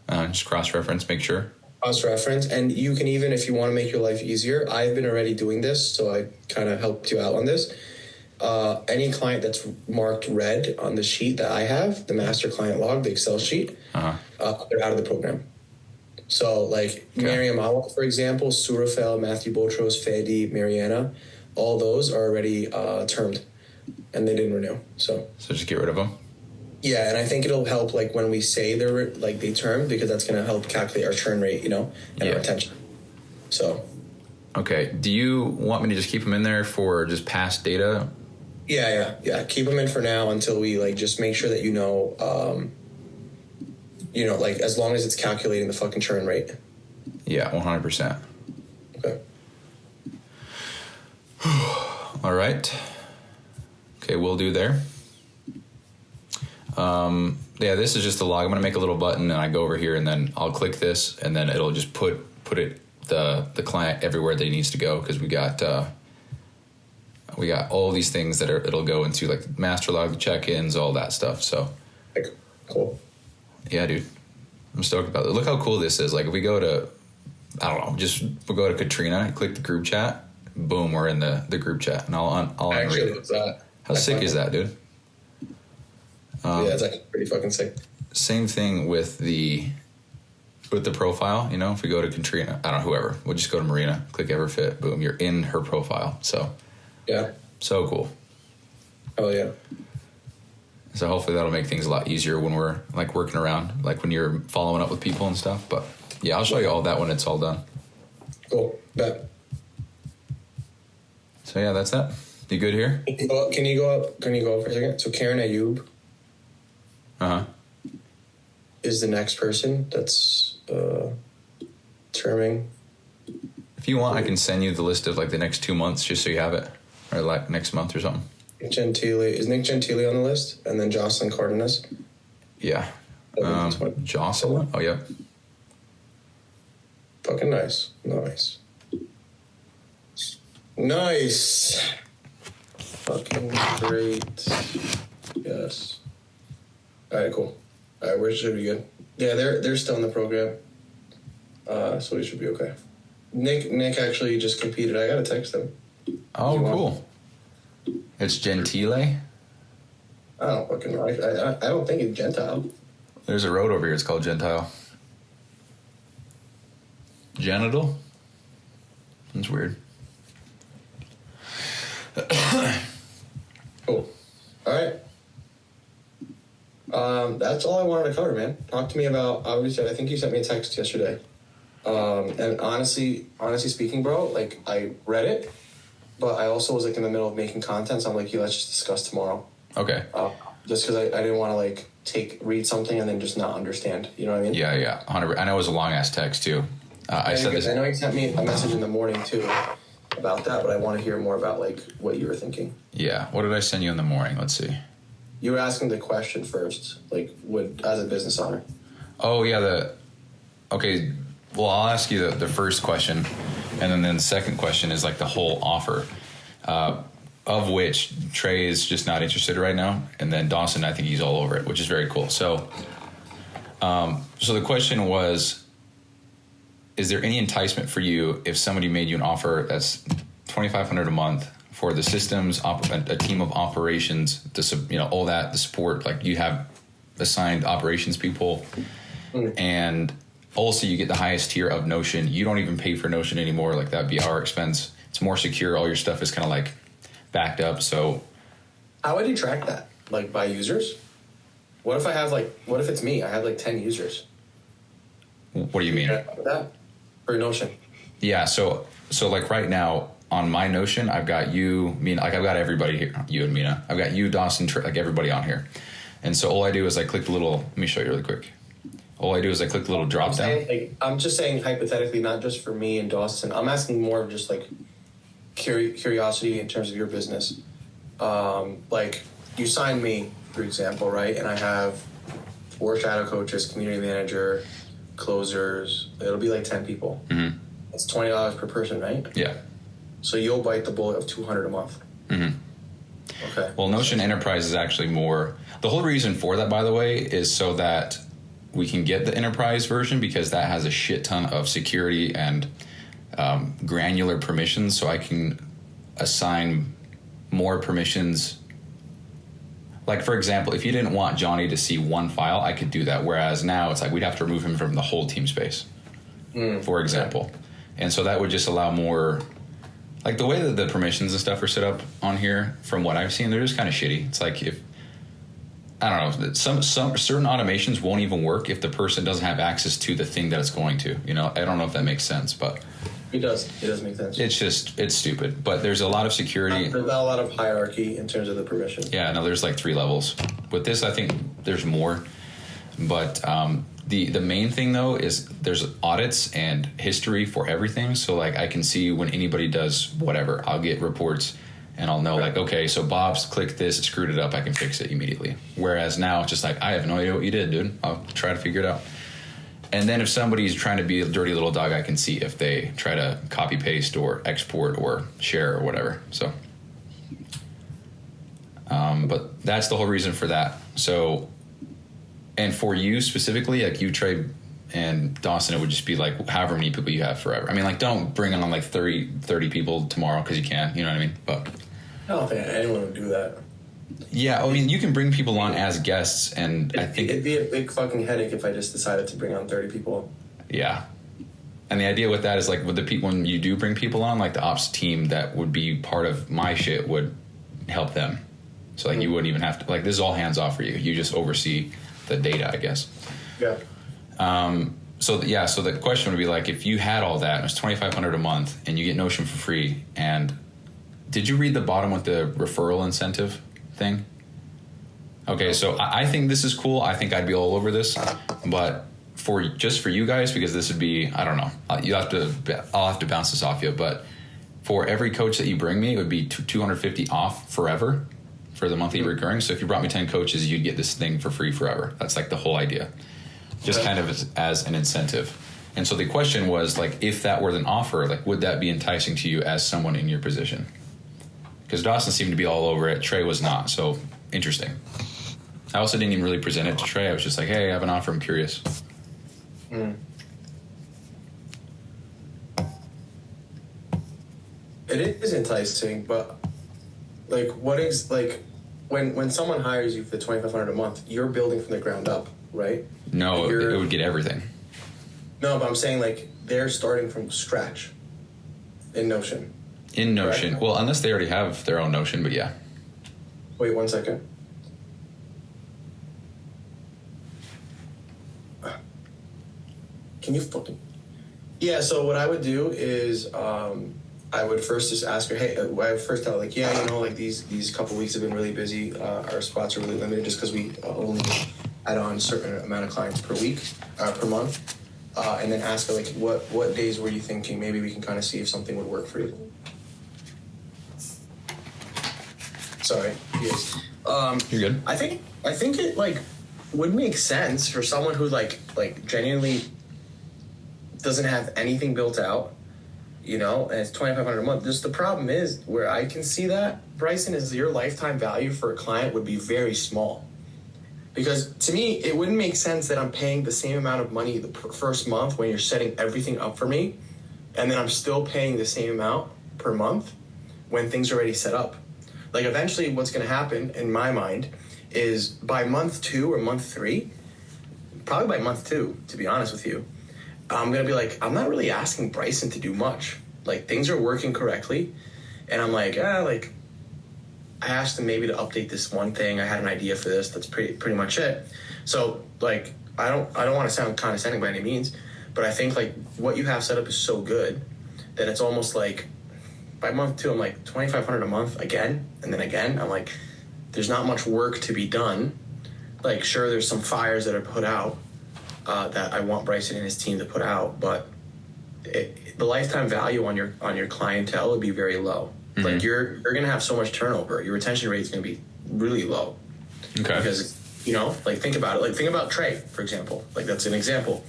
Just cross-reference, make sure. Cross-reference, and you can even, if you want to make your life easier, I've been already doing this, so I kind of helped you out on this. Any client that's marked red on the sheet that I have, the master client log, the Excel sheet, they're out of the program. So, like Miriam Awa, for example, Surafel, Matthew Botros, Fedi, Mariana, all those are already termed, and they didn't renew. So just get rid of them. yeah, and I think it'll help like when we say they're like they termed, because that's going to help calculate our churn rate, and our retention. So okay, do you want me to just keep them in there for just past data? yeah. Keep them in for now until we like just make sure that like as long as it's calculating the fucking churn rate. Yeah, 100%. Okay. All right. Okay, we'll do there. Yeah, this is just the log. I'm gonna make a little button, and I go over here, and then I'll click this, and then it'll just put it the client everywhere that he needs to go, because we got all these things that it'll go into, like master log, the check-ins, all that stuff. So Cool. yeah, dude, I'm stoked about it. Look how cool this is. Like if we go to, I don't know, we'll go to Katrina, click the group chat, boom, we're in the group chat, and I'll Actually, unread it. How sick is that, dude? Yeah, it's actually pretty fucking sick. Same thing with the profile. If we go to Katrina, I don't know, whoever, we'll just go to Marina, click Everfit, boom, you're in her profile. So Yeah. so cool. Oh yeah. So hopefully that'll make things a lot easier when we're like working around, like when you're following up with people and stuff. But yeah, I'll show you all that when it's all done. Cool. Bet. So yeah, that's that. You good here? Can you go up for a second? So Karen Ayub is the next person that's terming. If you want, I can send you the list of like the next 2 months, just so you have it, or like next month or something. Is Nick Gentile on the list? And then Jocelyn Cardenas? Yeah. Jocelyn? Oh, yeah. Fucking nice. Nice. Fucking great. Yes. All right, cool. All right, we should be good. Yeah, they're still in the program. So we should be okay. Nick actually just competed. I gotta text him. Oh, cool. It's Gentile? I don't fucking know. I don't think it's Gentile. There's a road over here. It's called Gentile. Genital? That's weird. Cool. All right. That's all I wanted to cover, man. Talk to me about, obviously, I think you sent me a text yesterday. And honestly speaking, bro, like, I read it, but I also was, like, in the middle of making content, so I'm like, let's just discuss tomorrow. Okay. Just because I didn't want to, like, read something and then just not understand. You know what I mean? Yeah. 100%. I know it was a long-ass text, too. I know you sent me a message in the morning, too, about that, but I want to hear more about, like, what you were thinking. Yeah. What did I send you in the morning? Let's see. You were asking the question first, like, as a business owner. Oh, yeah, okay, well, I'll ask you the first question, and then the second question is, like, the whole offer, of which Trey is just not interested right now, and then Dawson, I think he's all over it, which is very cool. So the question was, is there any enticement for you if somebody made you an offer that's $2,500 a month for the systems, a team of operations, all that, the support, like you have assigned operations people, and also you get the highest tier of Notion. You don't even pay for Notion anymore. Like that'd be our expense. It's more secure. All your stuff is kind of like backed up. So how would you track that? like by users? What if it's me? I have like 10 users. What do you mean? That for Notion. Yeah, so like right now on my Notion, I've got you, I've got everybody here, you and Mina. I've got you, Dawson, like everybody on here. And so all I do is I click the little, let me show you really quick. All I do is I click the little drop down. I'm just saying hypothetically, not just for me and Dawson. I'm asking more of just like curiosity in terms of your business. Like you signed me, for example, right? And I have 4 shadow coaches, community manager, closers. It'll be like 10 people. Mm-hmm. It's $20 per person, right? Yeah. So you'll bite the bullet of $200 a month. Mm-hmm. Okay. Well, Notion Enterprise is actually more. The whole reason for that, by the way, is so that we can get the enterprise version, because that has a shit ton of security and granular permissions. So I can assign more permissions. Like, for example, if you didn't want Johnny to see one file, I could do that. Whereas now it's like we'd have to remove him from the whole team space, for example. And so that would just allow more. Like the way that the permissions and stuff are set up on here, from what I've seen, they're just kind of shitty. It's like if, I don't know, some certain automations won't even work if the person doesn't have access to the thing that it's going to. You know, I don't know if that makes sense, but it does. It does make sense. It's stupid. But there's a lot of security. There's not a lot of hierarchy in terms of the permission. Yeah, no, there's like 3 levels. With this, I think there's more. But the main thing though is there's audits and history for everything. So like I can see when anybody does whatever, I'll get reports and I'll know like, okay, so Bob's clicked this, screwed it up, I can fix it immediately. Whereas now it's just like, I have no idea what you did, dude. I'll try to figure it out. And then if somebody's trying to be a dirty little dog, I can see if they try to copy paste or export or share or whatever. So, but that's the whole reason for that. So, and for you specifically, like you, Trey, and Dawson, it would just be like however many people you have forever. I mean, like don't bring on like 30 people tomorrow because you can, you know what I mean? But I don't think anyone would do that. Yeah, I mean, you can bring people on as guests, and I think it'd be a big fucking headache if I just decided to bring on 30 people. Yeah. And the idea with that is like with the people, when you do bring people on, like the ops team that would be part of my shit would help them. So like you wouldn't even have to, like this is all hands off for you. You just oversee the data, I guess. Yeah. So the question would be like, if you had all that, and it's $2,500 a month, and you get Notion for free, and did you read the bottom with the referral incentive thing? Okay, so I think this is cool. I think I'd be all over this, but for you guys, because this would be, I don't know, I'll have to bounce this off you, but for every coach that you bring me, it would be $250 off forever for the monthly recurring. So if you brought me 10 coaches, you'd get this thing for free forever. That's like the whole idea, just kind of as an incentive. And so the question was like, if that were an offer, like would that be enticing to you as someone in your position? Because Dawson seemed to be all over it. Trey was not. So interesting. I also didn't even really present it to Trey. I was just like, hey, I have an offer. I'm curious. It is enticing, but like what is like when someone hires you for the $2,500 a month, you're building from the ground up, right? No, like it would get everything. No, but I'm saying like they're starting from scratch in Notion. In Notion. Correct? Well, unless they already have their own Notion, but yeah. Wait 1 second. Can you fucking... Yeah, so what I would do is I would first just ask her, hey, I would first tell her, like, yeah, you know, like these couple weeks have been really busy. Our spots are really limited just because we only add on a certain amount of clients per week, per month. And then ask her, like, what days were you thinking? Maybe we can kind of see if something would work for you. Sorry. Yes. You're good. I think it like would make sense for someone who like genuinely doesn't have anything built out, you know, and it's $2,500 a month. Just the problem is where I can see that, Bryson, is your lifetime value for a client would be very small. Because to me, it wouldn't make sense that I'm paying the same amount of money the first month when you're setting everything up for me, and then I'm still paying the same amount per month when things are already set up. Like eventually what's going to happen in my mind is by month 2 or month 3, probably by month 2, to be honest with you, I'm going to be like, I'm not really asking Bryson to do much. Like things are working correctly. And I'm like, I I asked them maybe to update this one thing. I had an idea for this. That's pretty much it. So like, I don't want to sound condescending by any means, but I think like what you have set up is so good that it's almost like by month 2, I'm like $2,500 a month again, and then again. I'm like, there's not much work to be done. Like, sure, there's some fires that are put out that I want Bryson and his team to put out, but the lifetime value on your clientele would be very low. Mm-hmm. Like you're gonna have so much turnover. Your retention rate is gonna be really low. Okay. Because like think about it. Like think about Trey, for example. Like that's an example.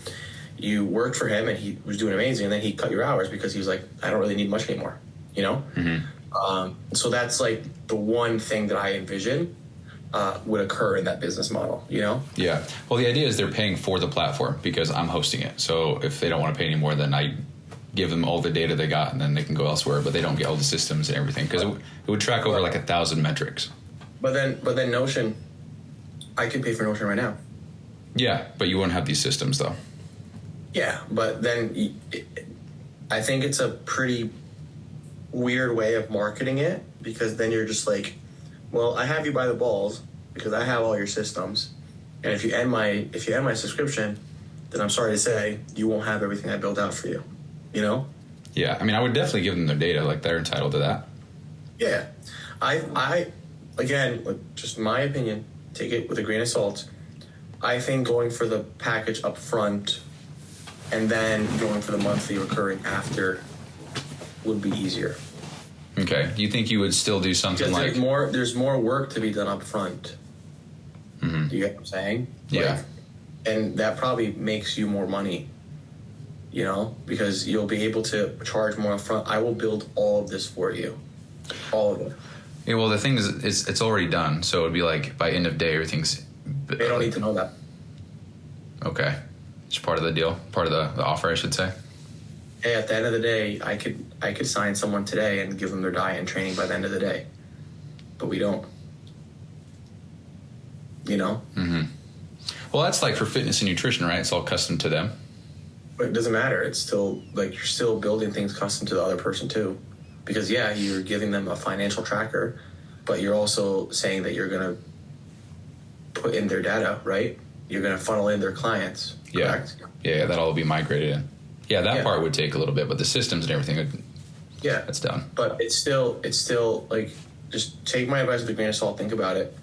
You worked for him and he was doing amazing, and then he cut your hours because he was like, I don't really need much anymore. Mm-hmm. So that's like the one thing that I envision would occur in that business model. Yeah. Well, the idea is they're paying for the platform because I'm hosting it. So if they don't want to pay any more, then I give them all the data they got, and then they can go elsewhere. But they don't get all the systems and everything because it would track over like 1,000 metrics. But then Notion, I could pay for Notion right now. Yeah, but you won't have these systems though. Yeah, but then I think it's a pretty weird way of marketing it, because then you're just like, well, I have you by the balls because I have all your systems, and if you end my subscription, then I'm sorry to say you won't have everything I built out for you. Yeah, I mean, I would definitely give them their data. Like they're entitled to that. Yeah, I again, like, just my opinion. Take it with a grain of salt. I think going for the package up front and then going for the monthly recurring after would be easier. Okay. Do you think you would still do something like... There's more work to be done up front. Mm-hmm. Do you get what I'm saying? Yeah. And that probably makes you more money, because you'll be able to charge more up front. I will build all of this for you. All of it. Yeah, well, the thing is it's already done, so it would be like by end of day, everything's... They don't need to know that. Okay. It's part of the deal, part of the offer, I should say. Hey, at the end of the day, I could sign someone today and give them their diet and training by the end of the day, but we don't. Mm-hmm. Well, that's like for fitness and nutrition, right? It's all custom to them. But it doesn't matter. It's still like you're still building things custom to the other person too, because you're giving them a financial tracker, but you're also saying that you're gonna put in their data, right? You're gonna funnel in their clients. Correct? Yeah, that'll all be migrated in. Yeah, that part would take a little bit, but the systems and everything, that's done. But it's still like, just take my advice with a grain of salt. Think about it.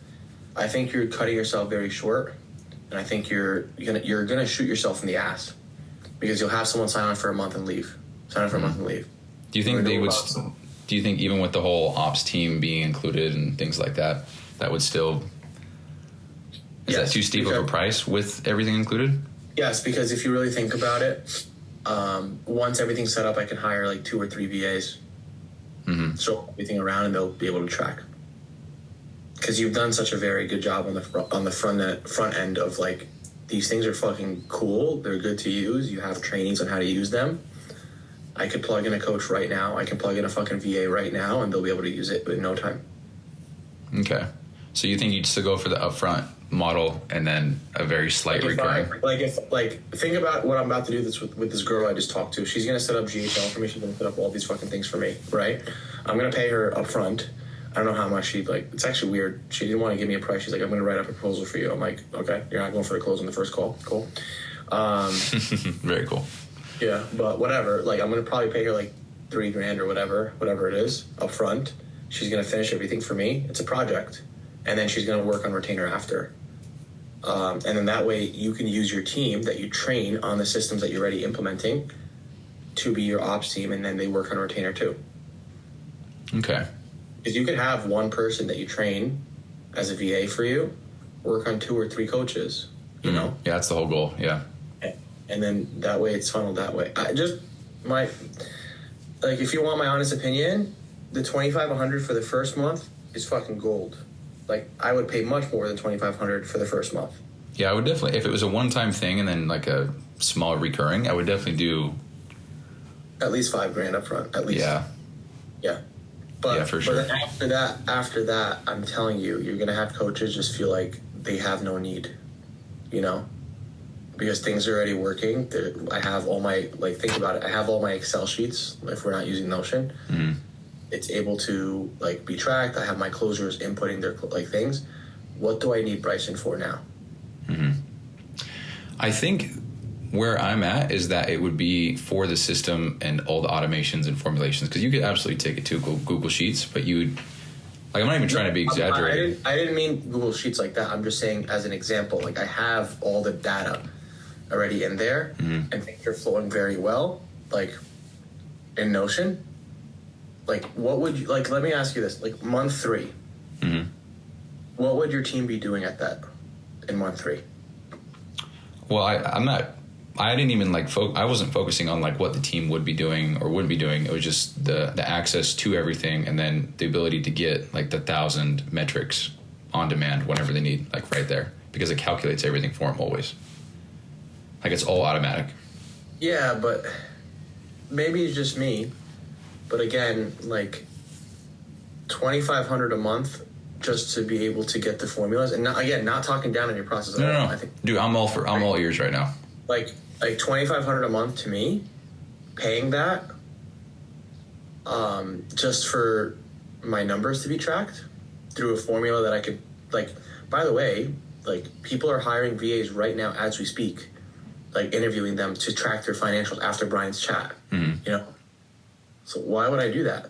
I think you're cutting yourself very short, and I think you're gonna shoot yourself in the ass, because you'll have someone sign on for a month and leave. Sign on for a month and leave. Do you think they would? Do you think even with the whole ops team being included and things like that, that would still? Is that too steep of a price with everything included? Yes, because if you really think about it, once everything's set up, I can hire like 2 or 3 VAs, show everything around, and they'll be able to track. Because you've done such a very good job on the front end of like, these things are fucking cool. They're good to use. You have trainings on how to use them. I could plug in a coach right now. I can plug in a fucking VA right now, and they'll be able to use it in no time. Okay. So you think you'd still go for the upfront model and then a very slight recurring? Think about what I'm about to do with this girl I just talked to. She's going to set up GHL for me. She's going to set up all these fucking things for me, right? I'm going to pay her upfront. I don't know how much it's actually weird. She didn't want to give me a price. She's like, I'm going to write up a proposal for you. I'm like, okay, you're not going for a close on the first call. Cool. Very cool. Yeah, but whatever. Like, I'm going to probably pay her like $3,000 or whatever it is upfront. She's going to finish everything for me. It's a project. And then she's going to work on retainer after. And then that way you can use your team that you train on the systems that you're already implementing to be your ops team, and then they work on retainer too. Okay. Because you can have one person that you train as a VA for you work on 2 or 3 coaches, you know? Yeah, that's the whole goal, yeah. And then that way it's funneled that way. If you want my honest opinion, the $2,500 for the first month is fucking gold. Like, I would pay much more than $2,500 for the first month. Yeah, I would definitely, if it was a one-time thing and then like a small recurring, I would definitely do at least $5,000 up front, at least. Yeah. But, yeah, for sure. But after that, I'm telling you, you're going to have coaches just feel like they have no need, because things are already working. I have all my, think about it. I have all my Excel sheets if we're not using Notion. Mm-hmm. It's able to like be tracked. I have my closers inputting their like things. What do I need Bryson for now? I think where I'm at is that it would be for the system and all the automations and formulations, because you could absolutely take it to Google Sheets, but you would, like, I'm not even trying to be exaggerating. I didn't mean Google Sheets like that. I'm just saying as an example, like I have all the data already in there and things are flowing very well, like in Notion. Like what would you, like, let me ask you this, like month 3, what would your team be doing at that in month 3? Well, I didn't even like I wasn't focusing on like what the team would be doing or wouldn't be doing. It was just the access to everything, and then the ability to get like the 1,000 metrics on demand whenever they need, like right there, because it calculates everything for them always. Like it's all automatic. Yeah, but maybe it's just me. But again, like $2,500 a month just to be able to get the formulas, and not talking down on your process. No. I think, dude, I'm all ears right now. Like $2,500 a month to me, paying that, just for my numbers to be tracked through a formula that I could, like. By the way, like people are hiring VAs right now as we speak, like interviewing them to track their financials after Brian's chat. You know, so why would I do that?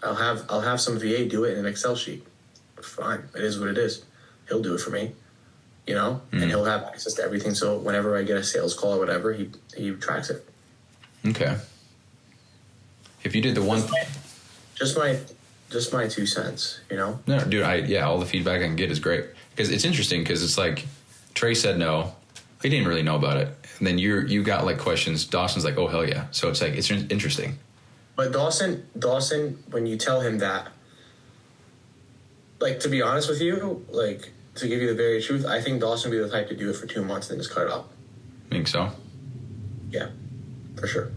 I'll have some VA do it in an Excel sheet. Fine, it is what it is. He'll do it for me, you know, and he'll have access to everything. So whenever I get a sales call or whatever, he tracks it. Okay. If you did the one, just my 2 cents, you know. No, dude, all the feedback I can get is great, because it's interesting, because it's like Trey said no, he didn't really know about it, and then you got like questions. Dawson's like, oh hell yeah. So it's like it's interesting. But Dawson, when you tell him that, like, to be honest with you, like, to give you the very truth, I think Dawson would be the type to do it for 2 months and then just cut it up. Think so? Yeah, for sure.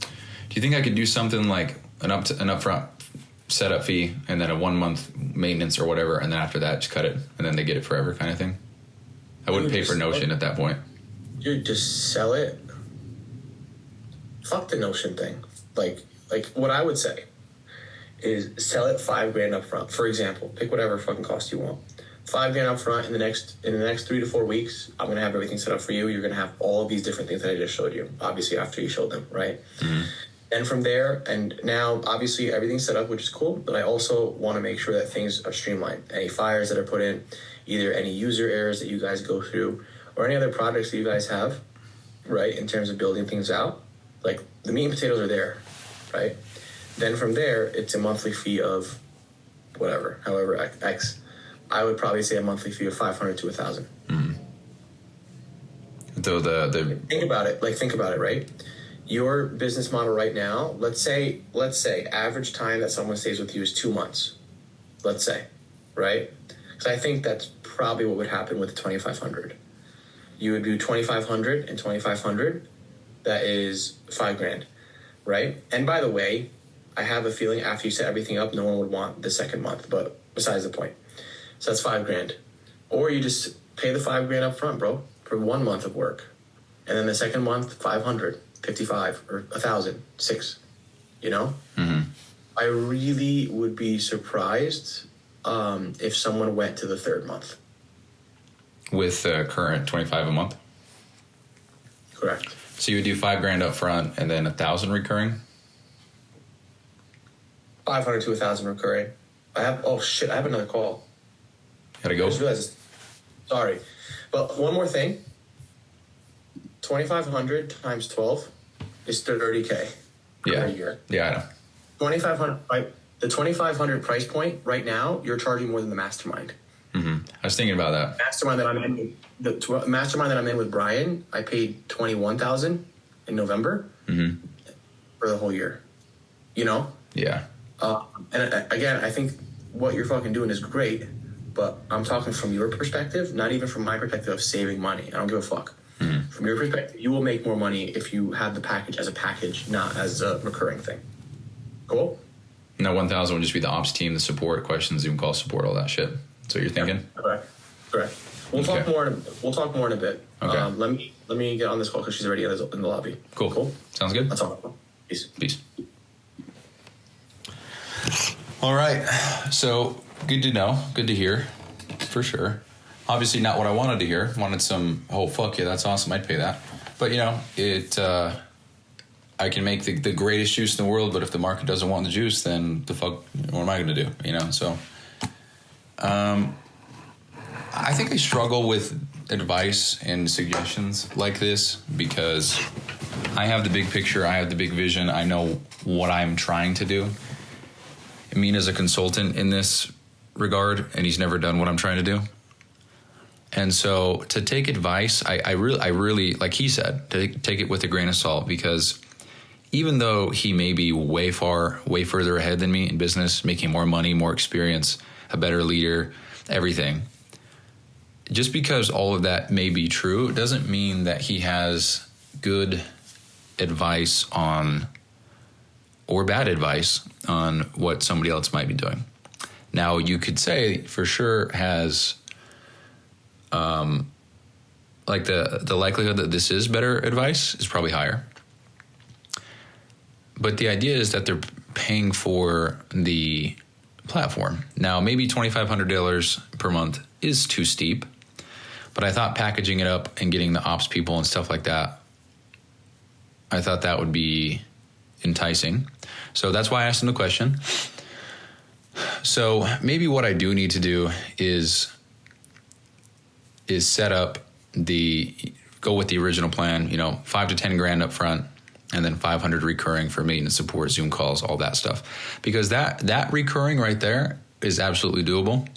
Do you think I could do something like an upfront setup fee and then a 1 month maintenance or whatever, and then after that just cut it and then they get it forever kind of thing? I wouldn't pay for Notion at that point. Dude, just sell it. Fuck the Notion thing. Like what I would say is sell it $5,000 up front. For example, pick whatever fucking cost you want. $5,000 up front. In the next 3 to 4 weeks, I'm gonna have everything set up for you. You're gonna have all of these different things that I just showed you. Obviously, after you showed them, right? And from there, and now obviously everything's set up, which is cool. But I also want to make sure that things are streamlined. Any fires that are put in, either any user errors that you guys go through, or any other projects that you guys have, right? In terms of building things out, like the meat and potatoes are there, right? Then from there, it's a monthly fee of whatever, however X. I would probably say a monthly fee of $500 to $1,000. So the think about it, right? Your business model right now, let's say average time that someone stays with you is 2 months. Let's say, right? Because I think that's probably what would happen with the 2,500. You would do 2,500 and 2,500. That is $5,000, right? And by the way, I have a feeling after you set everything up, no one would want the second month, but besides the point. So that's $5,000. Or you just pay the $5,000 up front, bro, for 1 month of work. And then the second month, 500, 55, or 1,000, 6, you know? I really would be surprised if someone went to the third month. With current 25 a month? Correct. So you would do $5,000 up front and then 1,000 recurring? 500 to 1,000 recurring. I have another call. Gotta go. I just realized. Sorry. But one more thing. 2,500 times 12 is 30K per year. Yeah, I know. 2,500, right? The 2,500 price point right now, you're charging more than the mastermind. I was thinking about that. Mastermind that I'm in with Brian, I paid 21,000 in November for the whole year. You know? Yeah. And again, I think what you're fucking doing is great, but I'm talking from your perspective, not even from my perspective of saving money. I don't give a fuck. From your perspective, you will make more money if you have the package as a package, not as a recurring thing. Cool? No, 1,000 would just be the ops team, the support, questions, Zoom call support, all that shit. So you're thinking? Correct. We'll talk more in a bit. Okay. Let me get on this call because she's already in the lobby. Cool. Sounds good. That's all. Peace. Peace. All right. So good to know. Good to hear. For sure. Obviously not what I wanted to hear. Wanted some, oh, fuck yeah, that's awesome. I'd pay that. But, you know, I can make the greatest juice in the world, but if the market doesn't want the juice, then the fuck, what am I going to do? You know, so I think I struggle with advice and suggestions like this because I have the big picture. I have the big vision. I know what I'm trying to do. Amina's a consultant in this regard, and he's never done what I'm trying to do. And so to take advice, I really, like he said, to take it with a grain of salt, because even though he may be way further ahead than me in business, making more money, more experience, a better leader, everything, just because all of that may be true doesn't mean that he has good advice on, or bad advice on, what somebody else might be doing. Now, you could say for sure has like the likelihood that this is better advice is probably higher. But the idea is that they're paying for the platform. Now, maybe $2,500 per month is too steep, but I thought packaging it up and getting the ops people and stuff like that, I thought that would be enticing. So that's why I asked him the question. So maybe what I do need to do is set up go with the original plan, you know, 5 to 10 grand up front, and then 500 recurring for maintenance support, Zoom calls, all that stuff. Because that recurring right there is absolutely doable.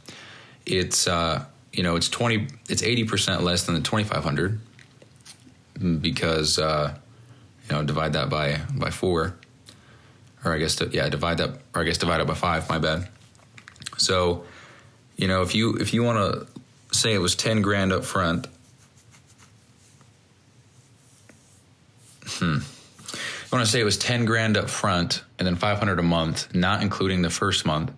It's you know, it's 80% less than the 2,500 because you know, divide that by 4, or I guess divide it by 5. My bad. So, you know, if you want to say it was 10 grand up front, you want to say it was 10 grand up front and then 500 a month, not including the first month,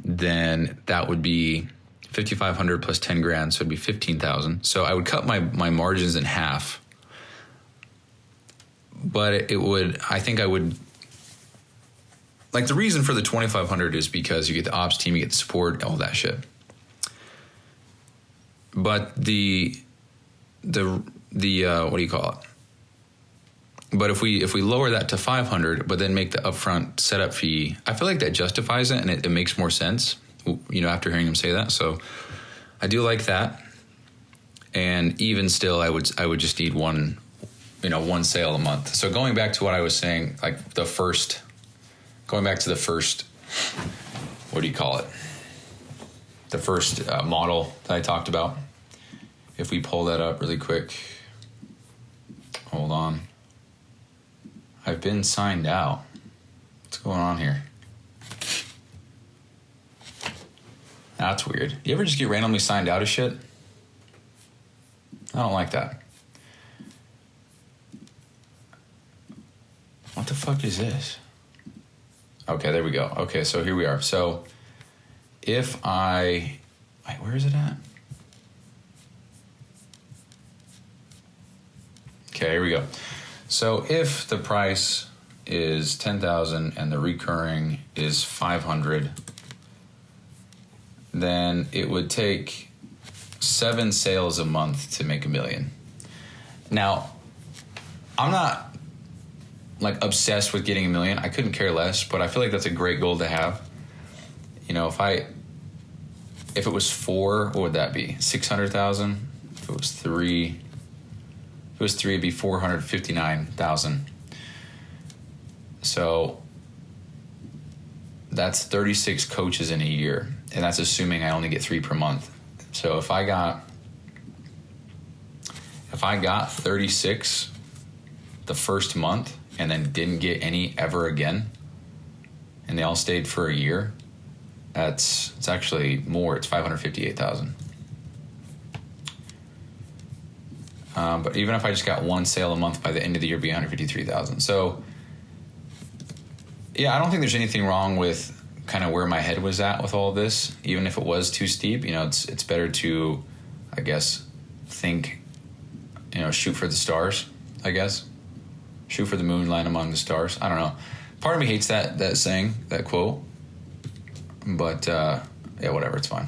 then that would be 5,500 plus 10 grand, so it'd be 15,000. So I would cut my margins in half. But I think I would, like, the reason for the 2,500 is because you get the ops team, you get the support, all that shit. But the what do you call it? But if we lower that to 500, but then make the upfront setup fee, I feel like that justifies it, and it makes more sense, you know, after hearing him say that. So I do like that. And even still, I would just need one sale a month. So going back to what I was saying, like going back to the first, what do you call it? The first model that I talked about. If we pull that up really quick, hold on. I've been signed out. What's going on here? That's weird. You ever just get randomly signed out of shit? I don't like that. What the fuck is this? Okay, there we go. Okay, so here we are. So wait, where is it at? Okay, here we go. So if the price is 10,000 and the recurring is 500, then it would take 7 sales a month to make $1 million. Now, I'm not like obsessed with getting $1 million. I couldn't care less, but I feel like that's a great goal to have. You know, if it was 4, what would that be? 600,000. If it was 3, it'd be 459,000. So that's 36 coaches in a year, and that's assuming I only get 3 per month. So if I got 36 the first month and then didn't get any ever again, and they all stayed for a year, it's actually more. It's 558,000. But even if I just got 1 sale a month, by the end of the year, it'd be 153,000. So yeah, I don't think there's anything wrong with kind of where my head was at with all of this, even if it was too steep. You know, it's better to, I guess, think, you know, shoot for the stars, I guess. shoot for the moon, land among the stars. I don't know. Part of me hates that saying, that quote. But, yeah, whatever. It's fine.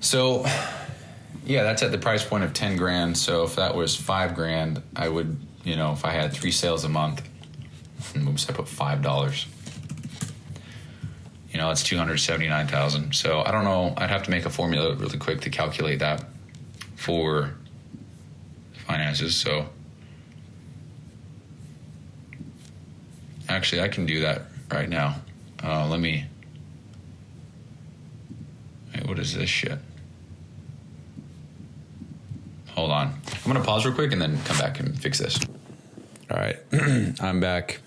So, yeah, that's at the price point of 10 grand. So if that was 5 grand, I would, if I had 3 sales a month, oops, I put $5. It's 279,000. So I don't know. I'd have to make a formula really quick to calculate that for finances. So actually, I can do that right now. Wait, what is this shit? Hold on. I'm going to pause real quick and then come back and fix this. All right. I'm back.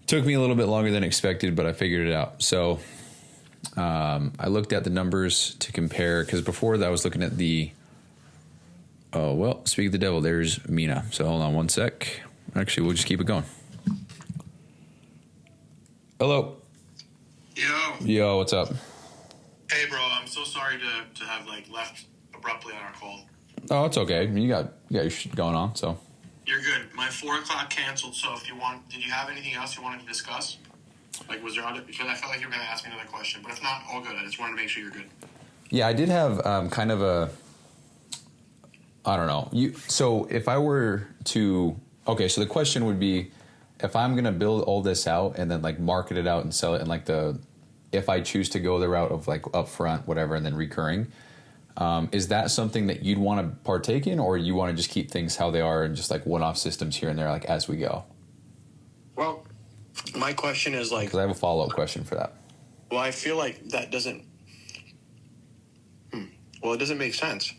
Took me a little bit longer than expected, but I figured it out. So I looked at the numbers to compare, because before that I was looking at the, speak of the devil, there's Mina. So hold on one sec. Actually, we'll just keep it going. Hello. Yo, what's up? Hey, bro, I'm so sorry to have left abruptly on our call. Oh, it's okay. You got your shit going on, so. You're good. My 4 o'clock canceled, so if you want, did you have anything else you wanted to discuss? Was there other, because I felt like you were going to ask me another question, but if not, all good. I just wanted to make sure you're good. Yeah, I did have kind of a, I don't know. So if I were to, okay, so the question would be, if I'm going to build all this out and then market it out and sell it in if I choose to go the route of upfront, whatever, and then recurring, is that something that you'd want to partake in, or you want to just keep things how they are and just one-off systems here and there, as we go? Well, my question is because I have a follow-up question for that. Well, I feel like that doesn't, it doesn't make sense,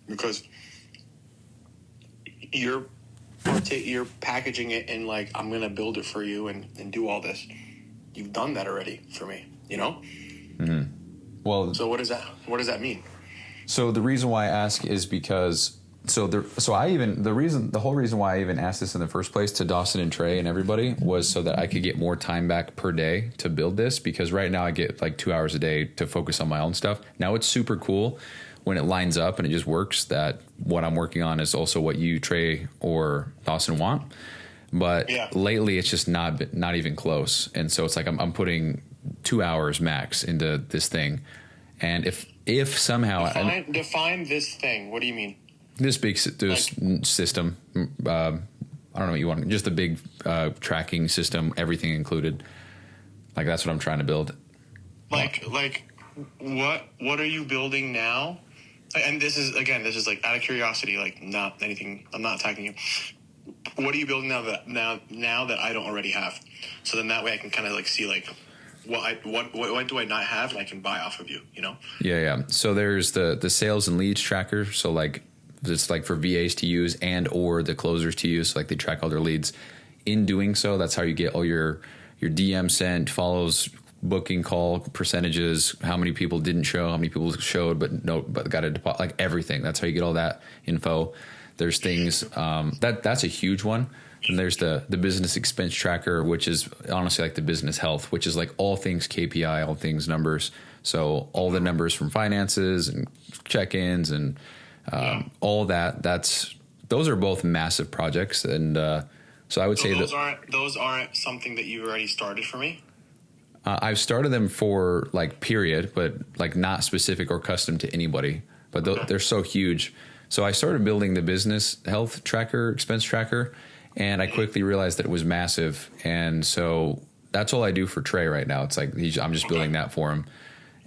because you're packaging it in I'm going to build it for you and do all this. You've done that already for me, Mm-hmm. Well, so what does that mean? So the reason why I ask is because the whole reason why I even asked this in the first place to Dawson and Trey and everybody was so that I could get more time back per day to build this, because right now I get 2 hours a day to focus on my own stuff. Now it's super cool when it lines up and it just works that what I'm working on is also what you, Trey, or Dawson want. But lately it's just not even close. And so it's I'm putting 2 hours max into this thing. And if somehow define this thing. What do you mean? This big system. I don't know what you want. Just a big tracking system, everything included. That's what I'm trying to build. What are you building now? And this is out of curiosity. Not anything. I'm not attacking you. What are you building now that I don't already have? So then that way I can kind of see what do I not have and I can buy off of you, Yeah. So there's the sales and leads tracker. So it's for VAs to use and or the closers to use. So they track all their leads. In doing so, that's how you get all your DM sent, follows, booking call percentages, how many people didn't show, how many people showed but got a deposit, everything. That's how you get all that info. There's things that's a huge one. And there's the business expense tracker, which is honestly the business health, which is all things KPI, all things numbers. So all the numbers from finances and check-ins and all that. Those are both massive projects, and so I would say those aren't something that you've already started for me. I've started them for period, but not specific or custom to anybody. But they're so huge. So I started building the business health tracker, expense tracker. And I quickly realized that it was massive, and so that's all I do for Trey right now. It's I'm just building that for him,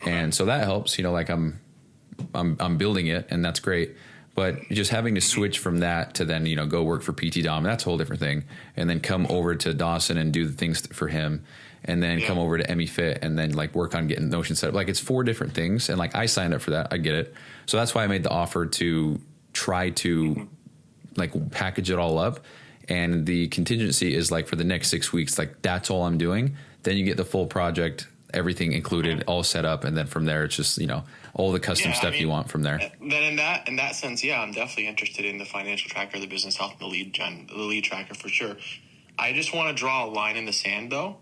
and so that helps. I'm building it, and that's great. But just having to switch from that to then go work for PT Dom, that's a whole different thing. And then come over to Dawson and do the things for him, and then come over to Emmy Fit and then work on getting Notion set up. It's 4 different things, and I signed up for that. I get it. So that's why I made the offer to try to package it all up. And the contingency is for the next 6 weeks, that's all I'm doing. Then you get the full project, everything included, all set up. And then from there, it's just, all the custom stuff you want from there. Then in that sense, I'm definitely interested in the financial tracker, the business health, and the lead tracker for sure. I just want to draw a line in the sand though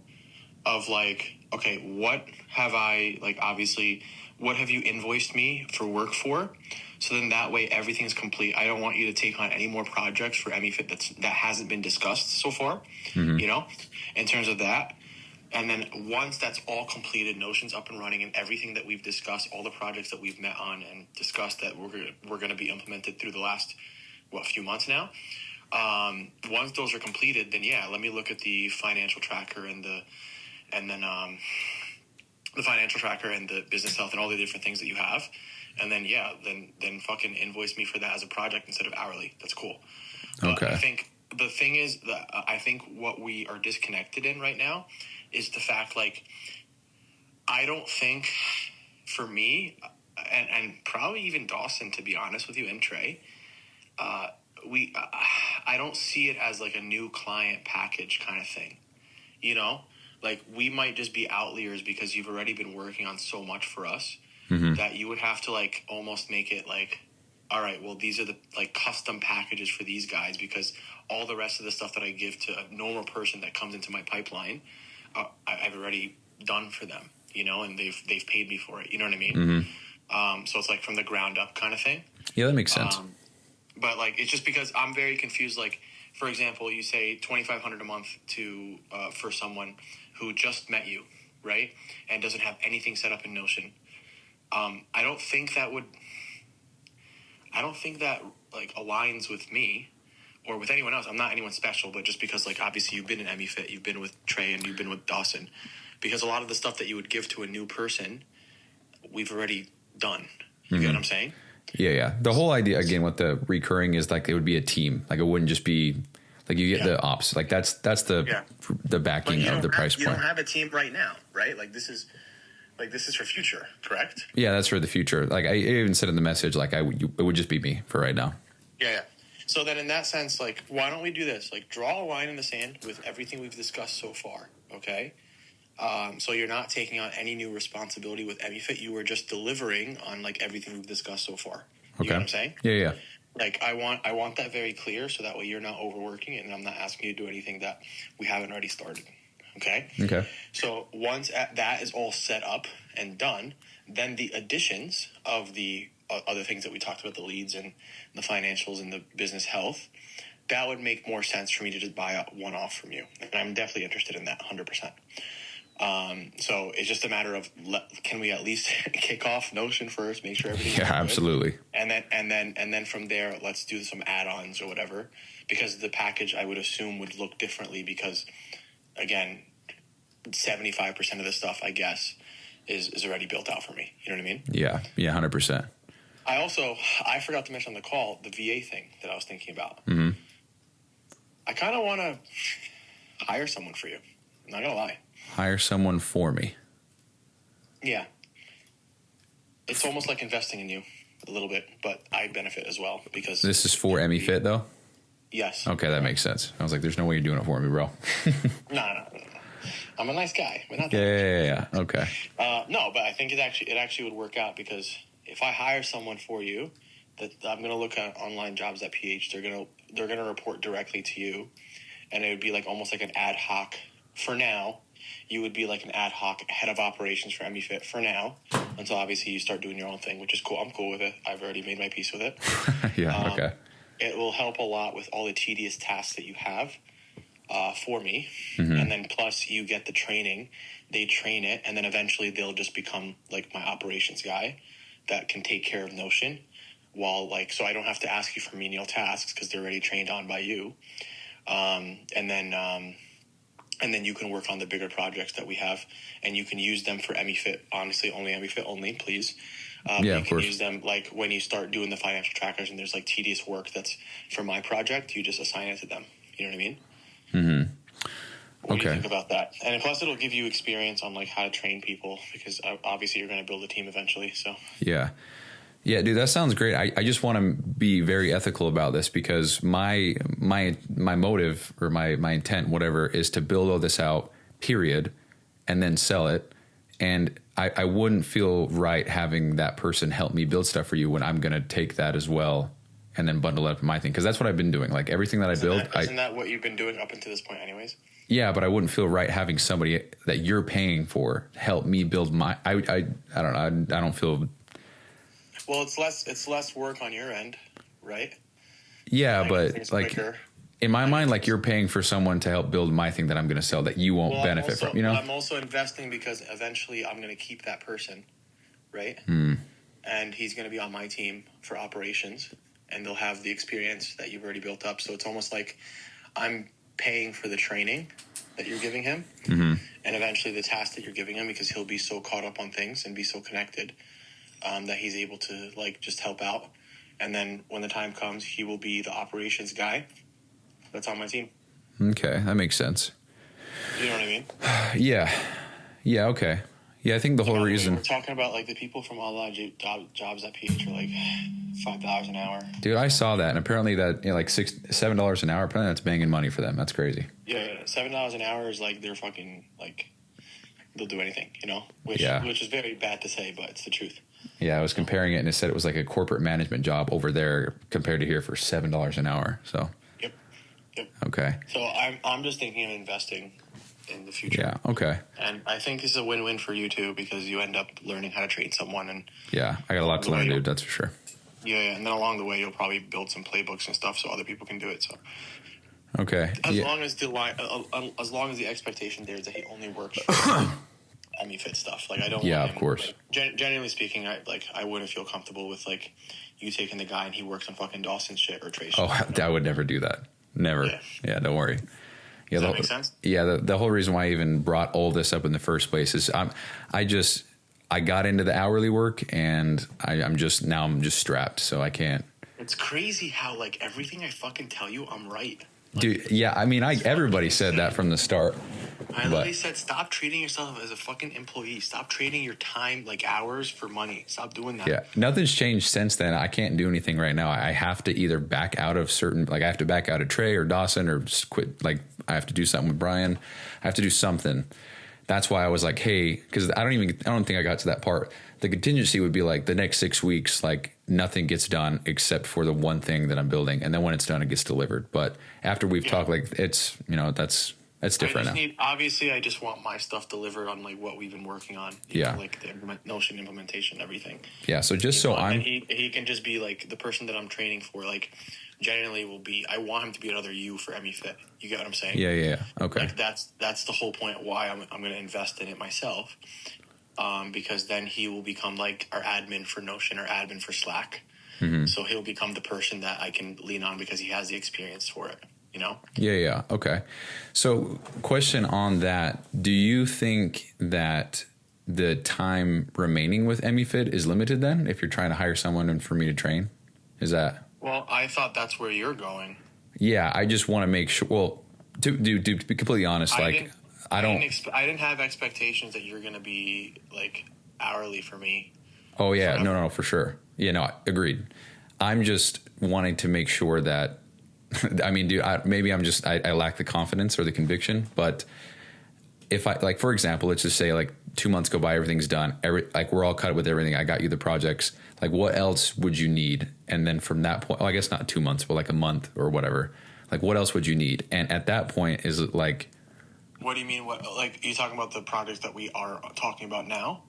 of okay, what have I obviously what have you invoiced me for work for? So then that way everything's complete. I don't want you to take on any more projects for EmiFit that hasn't been discussed so far, you know, in terms of that. And then once that's all completed, Notion's up and running, and everything that we've discussed, all the projects that we've met on and discussed that we're going to be implemented through the last, few months now. Once those are completed, then let me look at the financial tracker and the financial tracker and the business health and all the different things that you have. And then, then fucking invoice me for that as a project instead of hourly. That's cool. Okay. I think the thing is that I think what we are disconnected in right now is the fact, like, I don't think for me, and probably even Dawson, to be honest with you, and Trey, I don't see it as like a new client package kind of thing, you know? Like, we might just be outliers because you've already been working on so much for us that you would have to, like, almost make it like, all right, well, these are the, like, custom packages for these guys, because all the rest of the stuff that I give to a normal person that comes into my pipeline, I've already done for them, you know, and they've paid me for it. You know what I mean? So it's like from the ground up kind of thing. Yeah, that makes sense. But, like, it's just because I'm very confused. Like, for example, you say $2,500 a month to for someone who just met you, right, and doesn't have anything set up in Notion. I don't think that like aligns with me or with anyone else. I'm not anyone special, but just because, like, obviously you've been in EmiFit, you've been with Trey, and you've been with Dawson, because a lot of the stuff that you would give to a new person, we've already done. You get what I'm saying? Yeah. The whole idea, again, with the recurring is, like, it would be a team. Like, it wouldn't just be like you get the ops. Like, that's the backing of the price point. You don't have a team right now, right? Like, this is for future, correct? Yeah, that's for the future. Like, I even said in the message, like, it would just be me for right now. Yeah. So then in that sense, like, why don't we do this? Like, draw a line in the sand with everything we've discussed so far, okay? So you're not taking on any new responsibility with EmiFit. You were just delivering on, like, everything we've discussed so far. You know what I'm saying? Yeah. Like, I want that very clear, so that way you're not overworking it, and I'm not asking you to do anything that we haven't already started. Okay. So once that is all set up and done, then the additions of the other things that we talked about, the leads and the financials and the business health, that would make more sense for me to just buy a one-off from you. And I'm definitely interested in that 100%. So it's just a matter of, can we at least kick off Notion first, make sure everything's good? Absolutely. And then from there, let's do some add-ons or whatever, because the package, I would assume, would look differently because, again, 75% of the stuff, I guess, is already built out for me. You know what I mean? Yeah, 100%. I forgot to mention on the call the VA thing that I was thinking about. I kind of want to hire someone for you. I'm not gonna lie. Hire someone for me. Yeah. It's almost like investing in you a little bit, but I benefit as well because this is for EmiFit though. Yes. Okay, that makes sense. I was like, "There's no way you're doing it for me, bro." No. I'm a nice guy, but not that. Yeah. Okay. No, but I think it actually would work out because if I hire someone for you, that I'm going to look at online jobs at PH. They're going to report directly to you, and it would be like almost like an ad hoc. For now, you would be like an ad hoc head of operations for EmiFit for now, until obviously you start doing your own thing, which is cool. I'm cool with it. I've already made my peace with it. Okay. It will help a lot with all the tedious tasks that you have for me, and then plus you get the training. They train it, and then eventually they'll just become like my operations guy that can take care of Notion. So I don't have to ask you for menial tasks because they're already trained on by you, and then you can work on the bigger projects that we have, and you can use them for EmiFit. Honestly, only EmiFit only, please. You can use them like when you start doing the financial trackers and there's like tedious work that's for my project, you just assign it to them. You know what I mean? What do you think about that? And plus it'll give you experience on like how to train people because obviously you're going to build a team eventually. So yeah, dude, that sounds great. I just want to be very ethical about this because my motive or my intent, whatever, is to build all this out, period, and then sell it. And I wouldn't feel right having that person help me build stuff for you when I'm going to take that as well and then bundle it up in my thing. Because that's what I've been doing. Like everything that I build. Isn't that what you've been doing up until this point anyways? Yeah, but I wouldn't feel right having somebody that you're paying for help me build my. I don't know. I don't feel. Well, it's less work on your end, right? Yeah, Like, but things like quicker. in my mind, like you're paying for someone to help build my thing that I'm going to sell that you won't benefit from. You know, I'm also investing because eventually I'm going to keep that person, right? And he's going to be on my team for operations, and they'll have the experience that you've already built up. So it's almost like I'm paying for the training that you're giving him, and eventually the task that you're giving him, because he'll be so caught up on things and be so connected that he's able to like just help out. And then when the time comes, he will be the operations guy that's on my team. Okay, that makes sense. You know what I mean? Yeah. Okay. Yeah, I think the whole reason. We're talking about like the people from all jobs at PH are like $5 an hour. Dude, I saw that, and apparently that like $7 an hour. Apparently that's banging money for them. That's crazy. Yeah, $7 an hour is like they're fucking like they'll do anything, you know. Which is very bad to say, but it's the truth. Yeah, I was comparing it, and it said it was like a corporate management job over there compared to here for $7 an hour. So. Yep. Okay. So I'm just thinking of investing in the future. Yeah. Okay. And I think this is a win-win for you too, because you end up learning how to train someone, and yeah, I got a lot to learn, dude. That's for sure. Yeah, and then along the way you'll probably build some playbooks and stuff so other people can do it. So okay. as long as the expectation there is that he only works for fit stuff. Like I don't. Yeah, want of him, course. Like, generally speaking, I wouldn't feel comfortable with like you taking the guy and he works on fucking Dawson's shit or Trace. Oh, I would never do that. Never. Yeah, don't worry. Yeah, Does that make sense? Yeah, the whole reason why I even brought all this up in the first place is I got into the hourly work, and I'm just strapped, so I can't. It's crazy how like everything I fucking tell you, I'm right. Like, dude, yeah, I mean, everybody said that from the start. I literally said, stop treating yourself as a fucking employee. Stop trading your time, like hours, for money. Stop doing that. Yeah, nothing's changed since then. I can't do anything right now. I have to either back out of I have to back out of Trey or Dawson, or just quit. Like, I have to do something with Brian. I have to do something. That's why I was like, hey, because I don't think I got to that part. The contingency would be like the next 6 weeks, like nothing gets done except for the one thing that I'm building. And then when it's done, it gets delivered. But after we've talked, like it's, that's different now. Obviously, I just want my stuff delivered on like what we've been working on. Like the Notion implementation, everything. Yeah. So just and he can just be like the person that I'm training for. Like generally will be. I want him to be another you for MeFit. You get what I'm saying? Yeah. Okay. Like that's the whole point why I'm going to invest in it myself. Because then he will become like our admin for Notion or admin for Slack. Mm-hmm. So he'll become the person that I can lean on because he has the experience for it. You know? Yeah. Okay. So question on that. Do you think that the time remaining with MeFit is limited then if you're trying to hire someone and for me to train? Is that? Well, I thought that's where you're going. Yeah. I just want to make sure. Well, to be completely honest, I didn't have expectations that you're going to be like hourly for me. Oh yeah. Forever. No, for sure. Yeah, no, agreed. I'm just wanting to make sure that, I mean, dude, maybe I lack the confidence or the conviction, but if I, like, for example, let's just say like 2 months go by, everything's done. Like we're all cut with everything. I got you the projects. Like what else would you need? And then from that point, well, I guess not 2 months, but like a month or whatever, like what else would you need? And at that point is it like, what do you mean? What, like, are you talking about the projects that we are talking about now?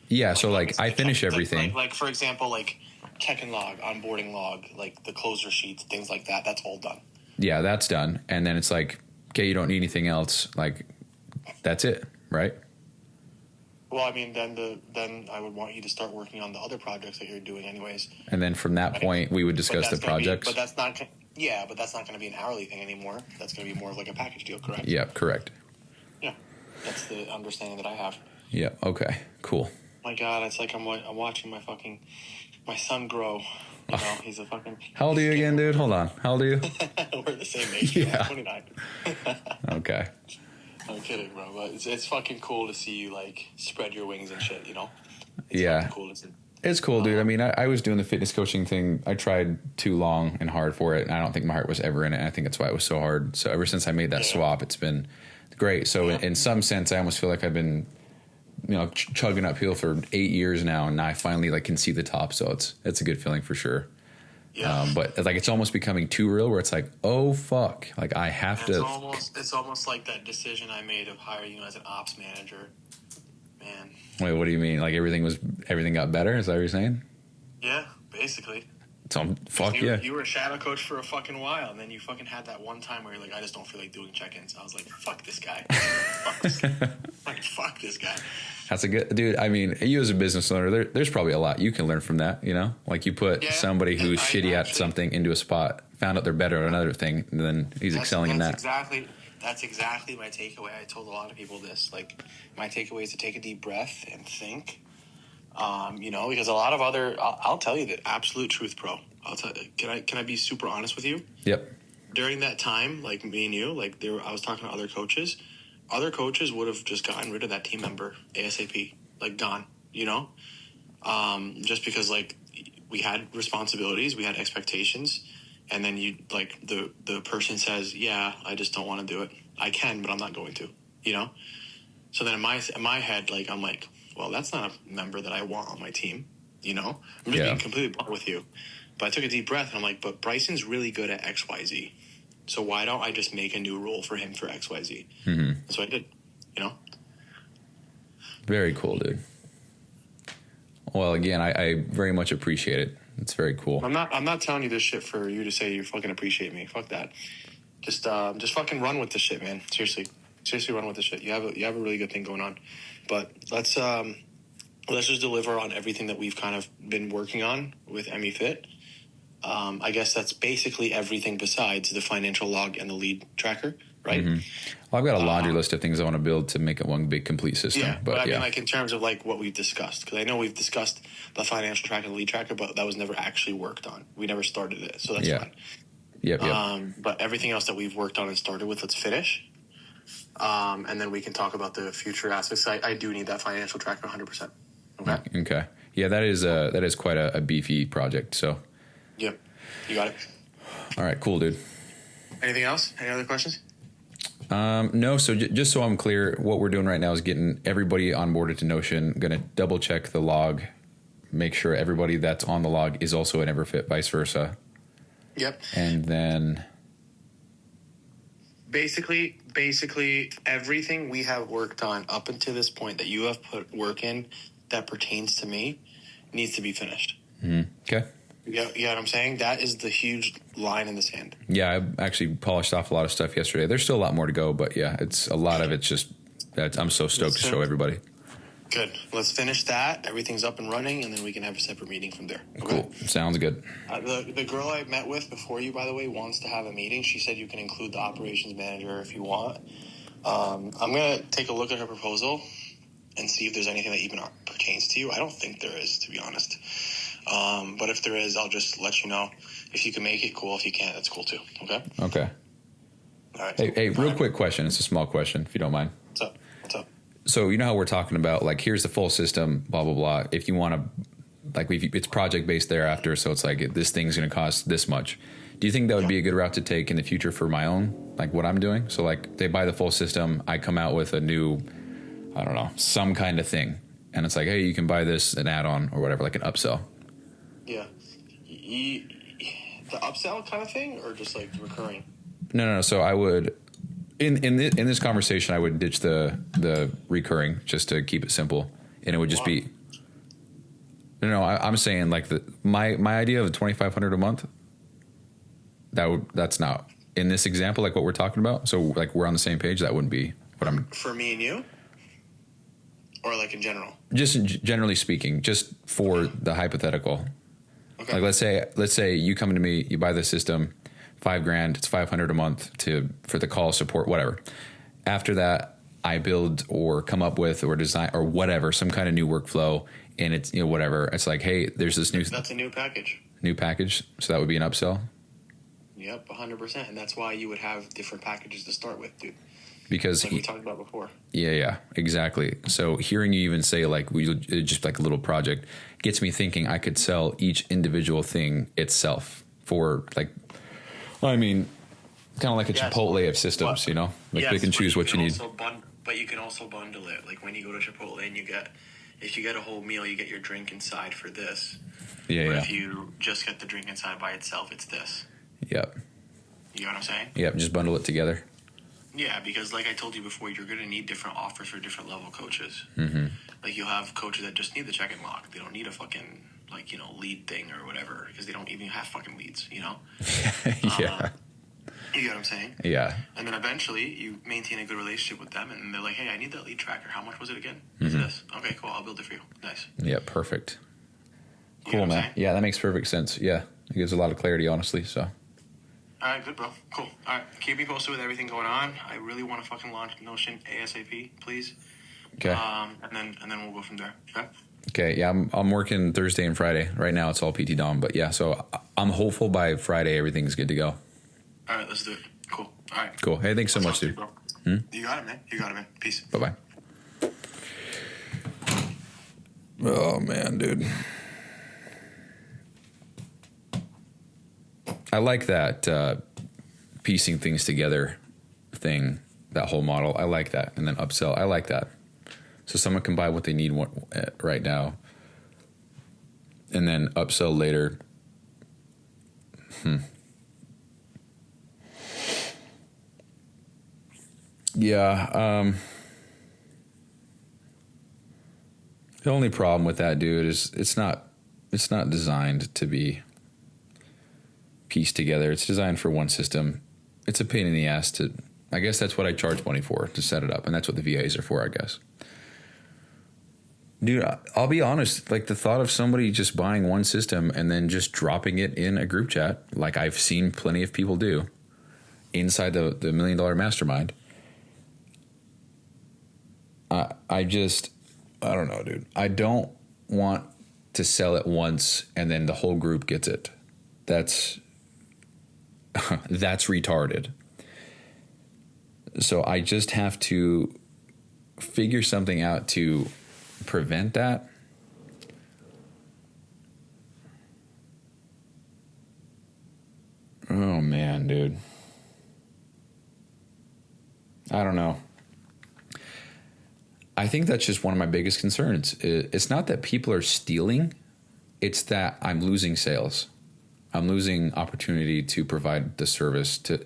Yeah. Like, so like I finish everything. Like for example, like check-in log, onboarding log, like the closure sheets, things like that. That's all done. Yeah, that's done. And then it's like, okay, you don't need anything else. Like that's it, right? Well, I mean, then I would want you to start working on the other projects that you're doing anyways. And then from that point, we would discuss the projects. But that's not going to be an hourly thing anymore. That's going to be more of like a package deal, correct? Yeah, correct. Yeah, that's the understanding that I have. Yeah. Okay. Cool. My God, it's like I'm watching my son grow. You know, he's a fucking. How old are you again, dude? Hold on. How old are you? We're the same age. Yeah. I'm 29. Okay. I'm kidding, bro. But it's fucking cool to see you like spread your wings and shit. You know. It's cool. It's cool, dude. I mean, I was doing the fitness coaching thing. I tried too long and hard for it, and I don't think my heart was ever in it. I think that's why it was so hard. So ever since I made that swap, it's been great. So in some sense, I almost feel like I've been, chugging uphill for 8 years now, and now I finally like can see the top. So it's a good feeling for sure. Yeah. But like it's almost becoming too real where it's like, oh fuck, like I have to. It's almost like that decision I made of hiring you as an ops manager. Man. Wait, what do you mean? Like everything got better? Is that what you're saying? Yeah, basically. So fuck yeah. You were a shadow coach for a fucking while, and then you fucking had that one time where you're like, I just don't feel like doing check-ins. I was like, fuck this guy. Fuck this guy. Like, fuck this guy. That's a good dude. I mean, you as a business owner, there's probably a lot you can learn from that. You know, like you put somebody who's shitty at something into a spot, found out they're better at another thing, and then he's excelling in that. That's exactly my takeaway. I told a lot of people this. Like, my takeaway is to take a deep breath and think. Because a lot of I'll tell you the absolute truth, bro. Can I be super honest with you? Yep. During that time, like me and you, I was talking to other coaches. Other coaches would have just gotten rid of that team member ASAP, like gone. Just because like we had responsibilities, we had expectations, and then you like the person says, "Yeah, I just don't want to do it. I can, but I'm not going to." So then in my head, like I'm like, well, that's not a member that I want on my team. I'm just being completely blunt with you. But I took a deep breath and I'm like, but Bryson's really good at XYZ. So why don't I just make a new role for him for XYZ? Mm-hmm. So I did, Very cool, dude. Well, again, I very much appreciate it. It's very cool. I'm not telling you this shit for you to say you fucking appreciate me. Fuck that. Just fucking run with this shit, man. Seriously run with this shit. You have a really good thing going on. But let's just deliver on everything that we've kind of been working on with MeFit. I guess that's basically everything besides the financial log and the lead tracker, right? Mm-hmm. Well, I've got a laundry list of things I want to build to make it one big complete system. Yeah, but I mean, like in terms of like what we've discussed, because I know we've discussed the financial tracker and the lead tracker, but that was never actually worked on. We never started it, so that's fine. Yep. But everything else that we've worked on and started with, let's finish. And then we can talk about the future aspects. I do need that financial tracker 100%. Okay. Yeah, that is quite a beefy project. So. Yep. You got it. All right. Cool, dude. Anything else? Any other questions? No. So just so I'm clear, what we're doing right now is getting everybody onboarded to Notion. Going to double check the log, make sure everybody that's on the log is also in EverFit, vice versa. Yep. And then. Basically, everything we have worked on up until this point that you have put work in that pertains to me needs to be finished. Mm-hmm. Okay. You know what I'm saying? That is the huge line in the sand. Yeah, I actually polished off a lot of stuff yesterday. There's still a lot more to go, but yeah, it's a lot of it's just that I'm so stoked to show everybody. Good. Let's finish that. Everything's up and running, and then we can have a separate meeting from there. Okay? Cool. Sounds good. The girl I met with before you, by the way, wants to have a meeting. She said you can include the operations manager if you want. I'm going to take a look at her proposal and see if there's anything that even pertains to you. I don't think there is, to be honest. But if there is, I'll just let you know. If you can make it, cool. If you can't, that's cool too. Okay? Okay. All right. Hey, real quick question. It's a small question, if you don't mind. What's up? So you know how we're talking about, like, here's the full system, blah, blah, blah. If you want to, like, it's project-based thereafter, so it's like this thing's going to cost this much. Do you think that would be a good route to take in the future for my own, like, what I'm doing? So, like, they buy the full system, I come out with a new, I don't know, some kind of thing. And it's like, hey, you can buy this, an add-on or whatever, like an upsell. Yeah. The upsell kind of thing, or just, like, recurring? No. So I would... In this conversation, I would ditch the recurring just to keep it simple, and it would just be. No, I'm saying like my idea of $2,500 a month. That's not in this example like what we're talking about. So like we're on the same page. That wouldn't be what I'm. For me and you, or like in general. Just generally speaking, just for the hypothetical. Okay. Like let's say you come to me, you buy the system. $5,000, it's $500 a month for the call support, whatever. After that, I build or come up with or design or whatever, some kind of new workflow, and it's, whatever. It's like, hey, there's this new... That's a new package. New package? So that would be an upsell? Yep, 100%. And that's why you would have different packages to start with, dude. Because... Like we talked about before. Yeah, exactly. So hearing you even say, like, just like a little project gets me thinking I could sell each individual thing itself for, like... I mean, kind of like a Chipotle of systems, Like they can choose what you need. But you can also bundle it. Like when you go to Chipotle and you get if you get a whole meal, you get your drink inside for this. Yeah, But yeah. if you just get the drink inside by itself, it's this. Yep. You know what I'm saying? Yep. Just bundle it together. Yeah, because like I told you before, you're going to need different offers for different level coaches. Mm-hmm. Like you'll have coaches that just need the check-in log. They don't need a fucking lead thing or whatever because they don't even have fucking leads. You know? Yeah. You get what I'm saying? Yeah. And then eventually you maintain a good relationship with them, and they're like, "Hey, I need that lead tracker. How much was it again? It's this. Okay, cool. I'll build it for you. Nice. Yeah. Perfect. You know Cool, what I'm man. saying? Yeah, that makes perfect sense. Yeah, it gives a lot of clarity, honestly. So. All right, good, bro. Cool. All right, keep me posted with everything going on. I really want to fucking launch Notion ASAP, please. Okay. And then we'll go from there. Okay. Okay. Yeah, I'm working Thursday and Friday. Right now, it's all PT Dom, but yeah. So I'm hopeful by Friday everything's good to go. All right, let's do it. Cool. All right. Cool. Hey, thanks so I'll much, talk to you, dude. bro. You got it, man. You got it, man. Peace. Bye bye. Oh man, dude. I like that piecing things together thing, that whole model. I like that. And then upsell. I like that. So someone can buy what they need right now and then upsell later. Yeah. The only problem with that, dude, is it's not designed to be pieced together. It's designed for one system. It's a pain in the ass to, I guess that's what I charge money for, to set it up. And that's what the VAs are for, I guess. Dude, I'll be honest, like the thought of somebody just buying one system and then just dropping it in a group chat, like I've seen plenty of people do inside the $1 Million Mastermind. I don't know, dude. I don't want to sell it once and then the whole group gets it. That's retarded. So I just have to figure something out to prevent that. Oh man, dude. I don't know. I think that's just one of my biggest concerns. It's not that people are stealing. It's that I'm losing sales. I'm losing opportunity to provide the service to,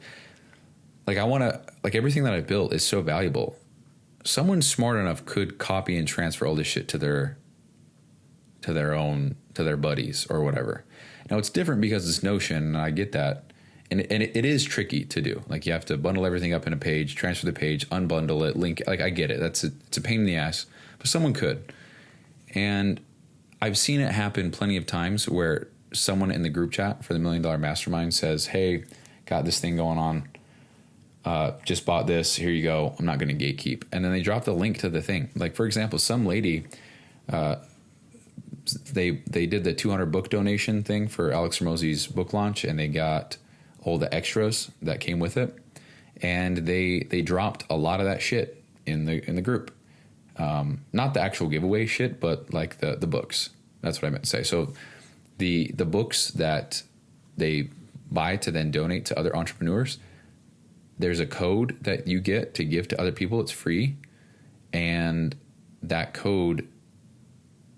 like, I want to, like, everything that I've built is so valuable. Someone smart enough could copy and transfer all this shit to their buddies or whatever. Now it's different because it's Notion, and I get that. And it is tricky to do. Like, you have to bundle everything up in a page, transfer the page, unbundle it, link. Like, I get it. It's a pain in the ass, but someone could. And I've seen it happen plenty of times where someone in the group chat for the $1 Million Mastermind says, "Hey, got this thing going on. Just bought this. Here you go. I'm not going to gatekeep." And then they drop the link to the thing. Like, for example, some lady, they did the 200 book donation thing for Alex Hormozi's book launch, and they got all the extras that came with it, and they dropped a lot of that shit in the group. Not the actual giveaway shit, but like the books. That's what I meant to say. So the books that they buy to then donate to other entrepreneurs, there's a code that you get to give to other people. It's free, and that code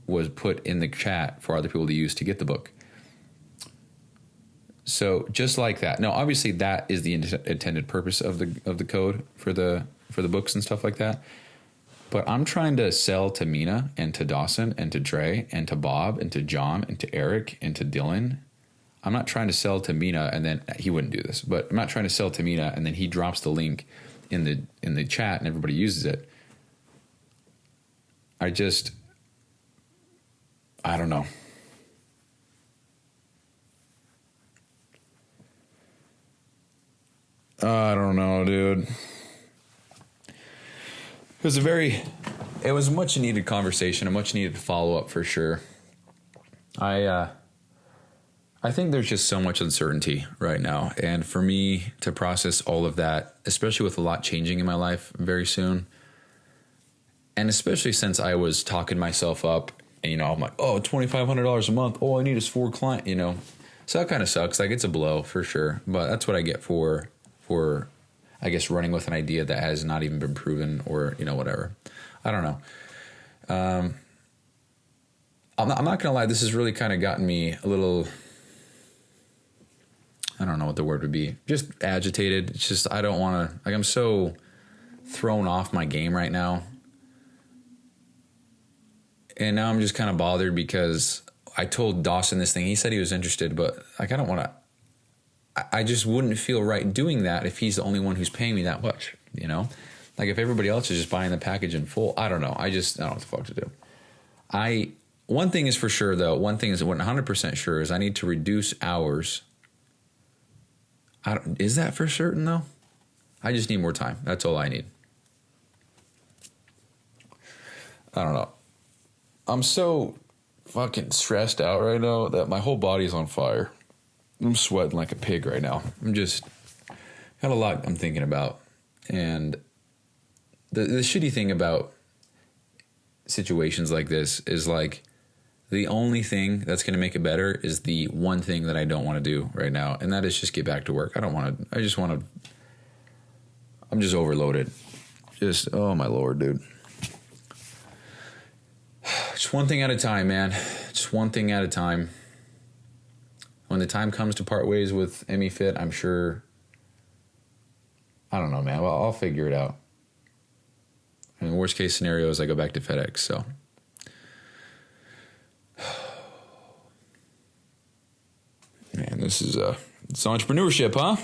was put in the chat for other people to use to get the book. So just like that. Now, obviously, that is the intended purpose of the code for the books and stuff like that. But I'm trying to sell to Mina and to Dawson and to Trey and to Bob and to John and to Eric and to Dylan. I'm not trying to sell to Mina and then he wouldn't do this, but I'm not trying to sell to Mina and then he drops the link in the chat and everybody uses it. I don't know. I don't know, dude. It was a much needed conversation, a much needed follow up for sure. I think there's just so much uncertainty right now, and for me to process all of that, especially with a lot changing in my life very soon, and especially since I was talking myself up, and I'm like, oh, $2,500 a month. All I need is 4 clients, So that kind of sucks. Like, it's a blow for sure, but that's what I get for I guess running with an idea that has not even been proven or whatever. I don't know. I'm not gonna lie, this has really kind of gotten me a little, I don't know what the word would be, just agitated. It's just, I don't want to, like, I'm so thrown off my game right now. And now I'm just kind of bothered because I told Dawson this thing. He said he was interested, but like, I don't want to, I just wouldn't feel right doing that if he's the only one who's paying me that much, you know? Like if everybody else is just buying the package in full, I don't know. I don't know what the fuck to do. One thing is for sure though, one thing is 100% sure is I need to reduce hours. Is that for certain though? I just need more time. That's all I need. I don't know. I'm so fucking stressed out right now that my whole body's on fire. I'm sweating like a pig right now. I'm just got a lot I'm thinking about. And the shitty thing about situations like this is like the only thing that's going to make it better is the one thing that I don't want to do right now. And that is just get back to work. I'm just overloaded. Just, oh my Lord, dude. Just one thing at a time, man. Just one thing at a time. When the time comes to part ways with EmiFit, I'm sure, I don't know, man. Well, I'll figure it out. I mean, worst case scenario is I go back to FedEx, so. Man, this is it's entrepreneurship, huh?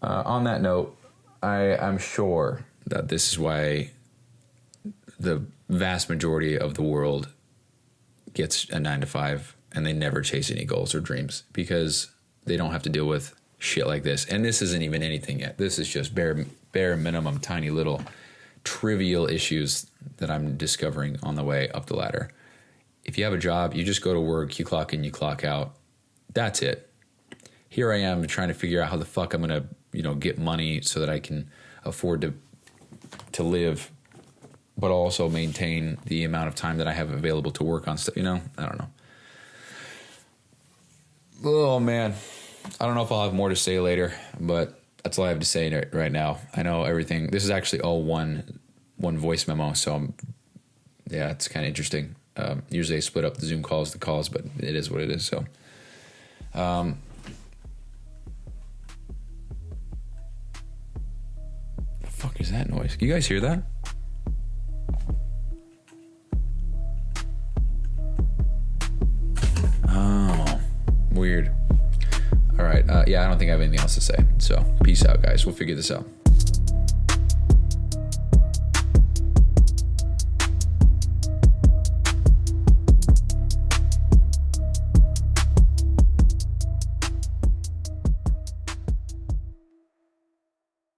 On that note, I'm sure that this is why the vast majority of the world gets a 9-to-5 and they never chase any goals or dreams because they don't have to deal with shit like this. And this isn't even anything yet. This is just bare minimum, tiny little trivial issues that I'm discovering on the way up the ladder. If you have a job, you just go to work, you clock in, you clock out. That's it. Here I am trying to figure out how the fuck I'm going to, get money so that I can afford to live, but also maintain the amount of time that I have available to work on stuff, I don't know. Oh, man. I don't know if I'll have more to say later, but that's all I have to say right now. I know everything. This is actually all one voice memo, so it's kind of interesting. Usually I split up the Zoom calls, but it is what it is, so. The fuck is that noise? Can you guys hear that? Oh, weird. All right. I don't think I have anything else to say. So peace out, guys. We'll figure this out.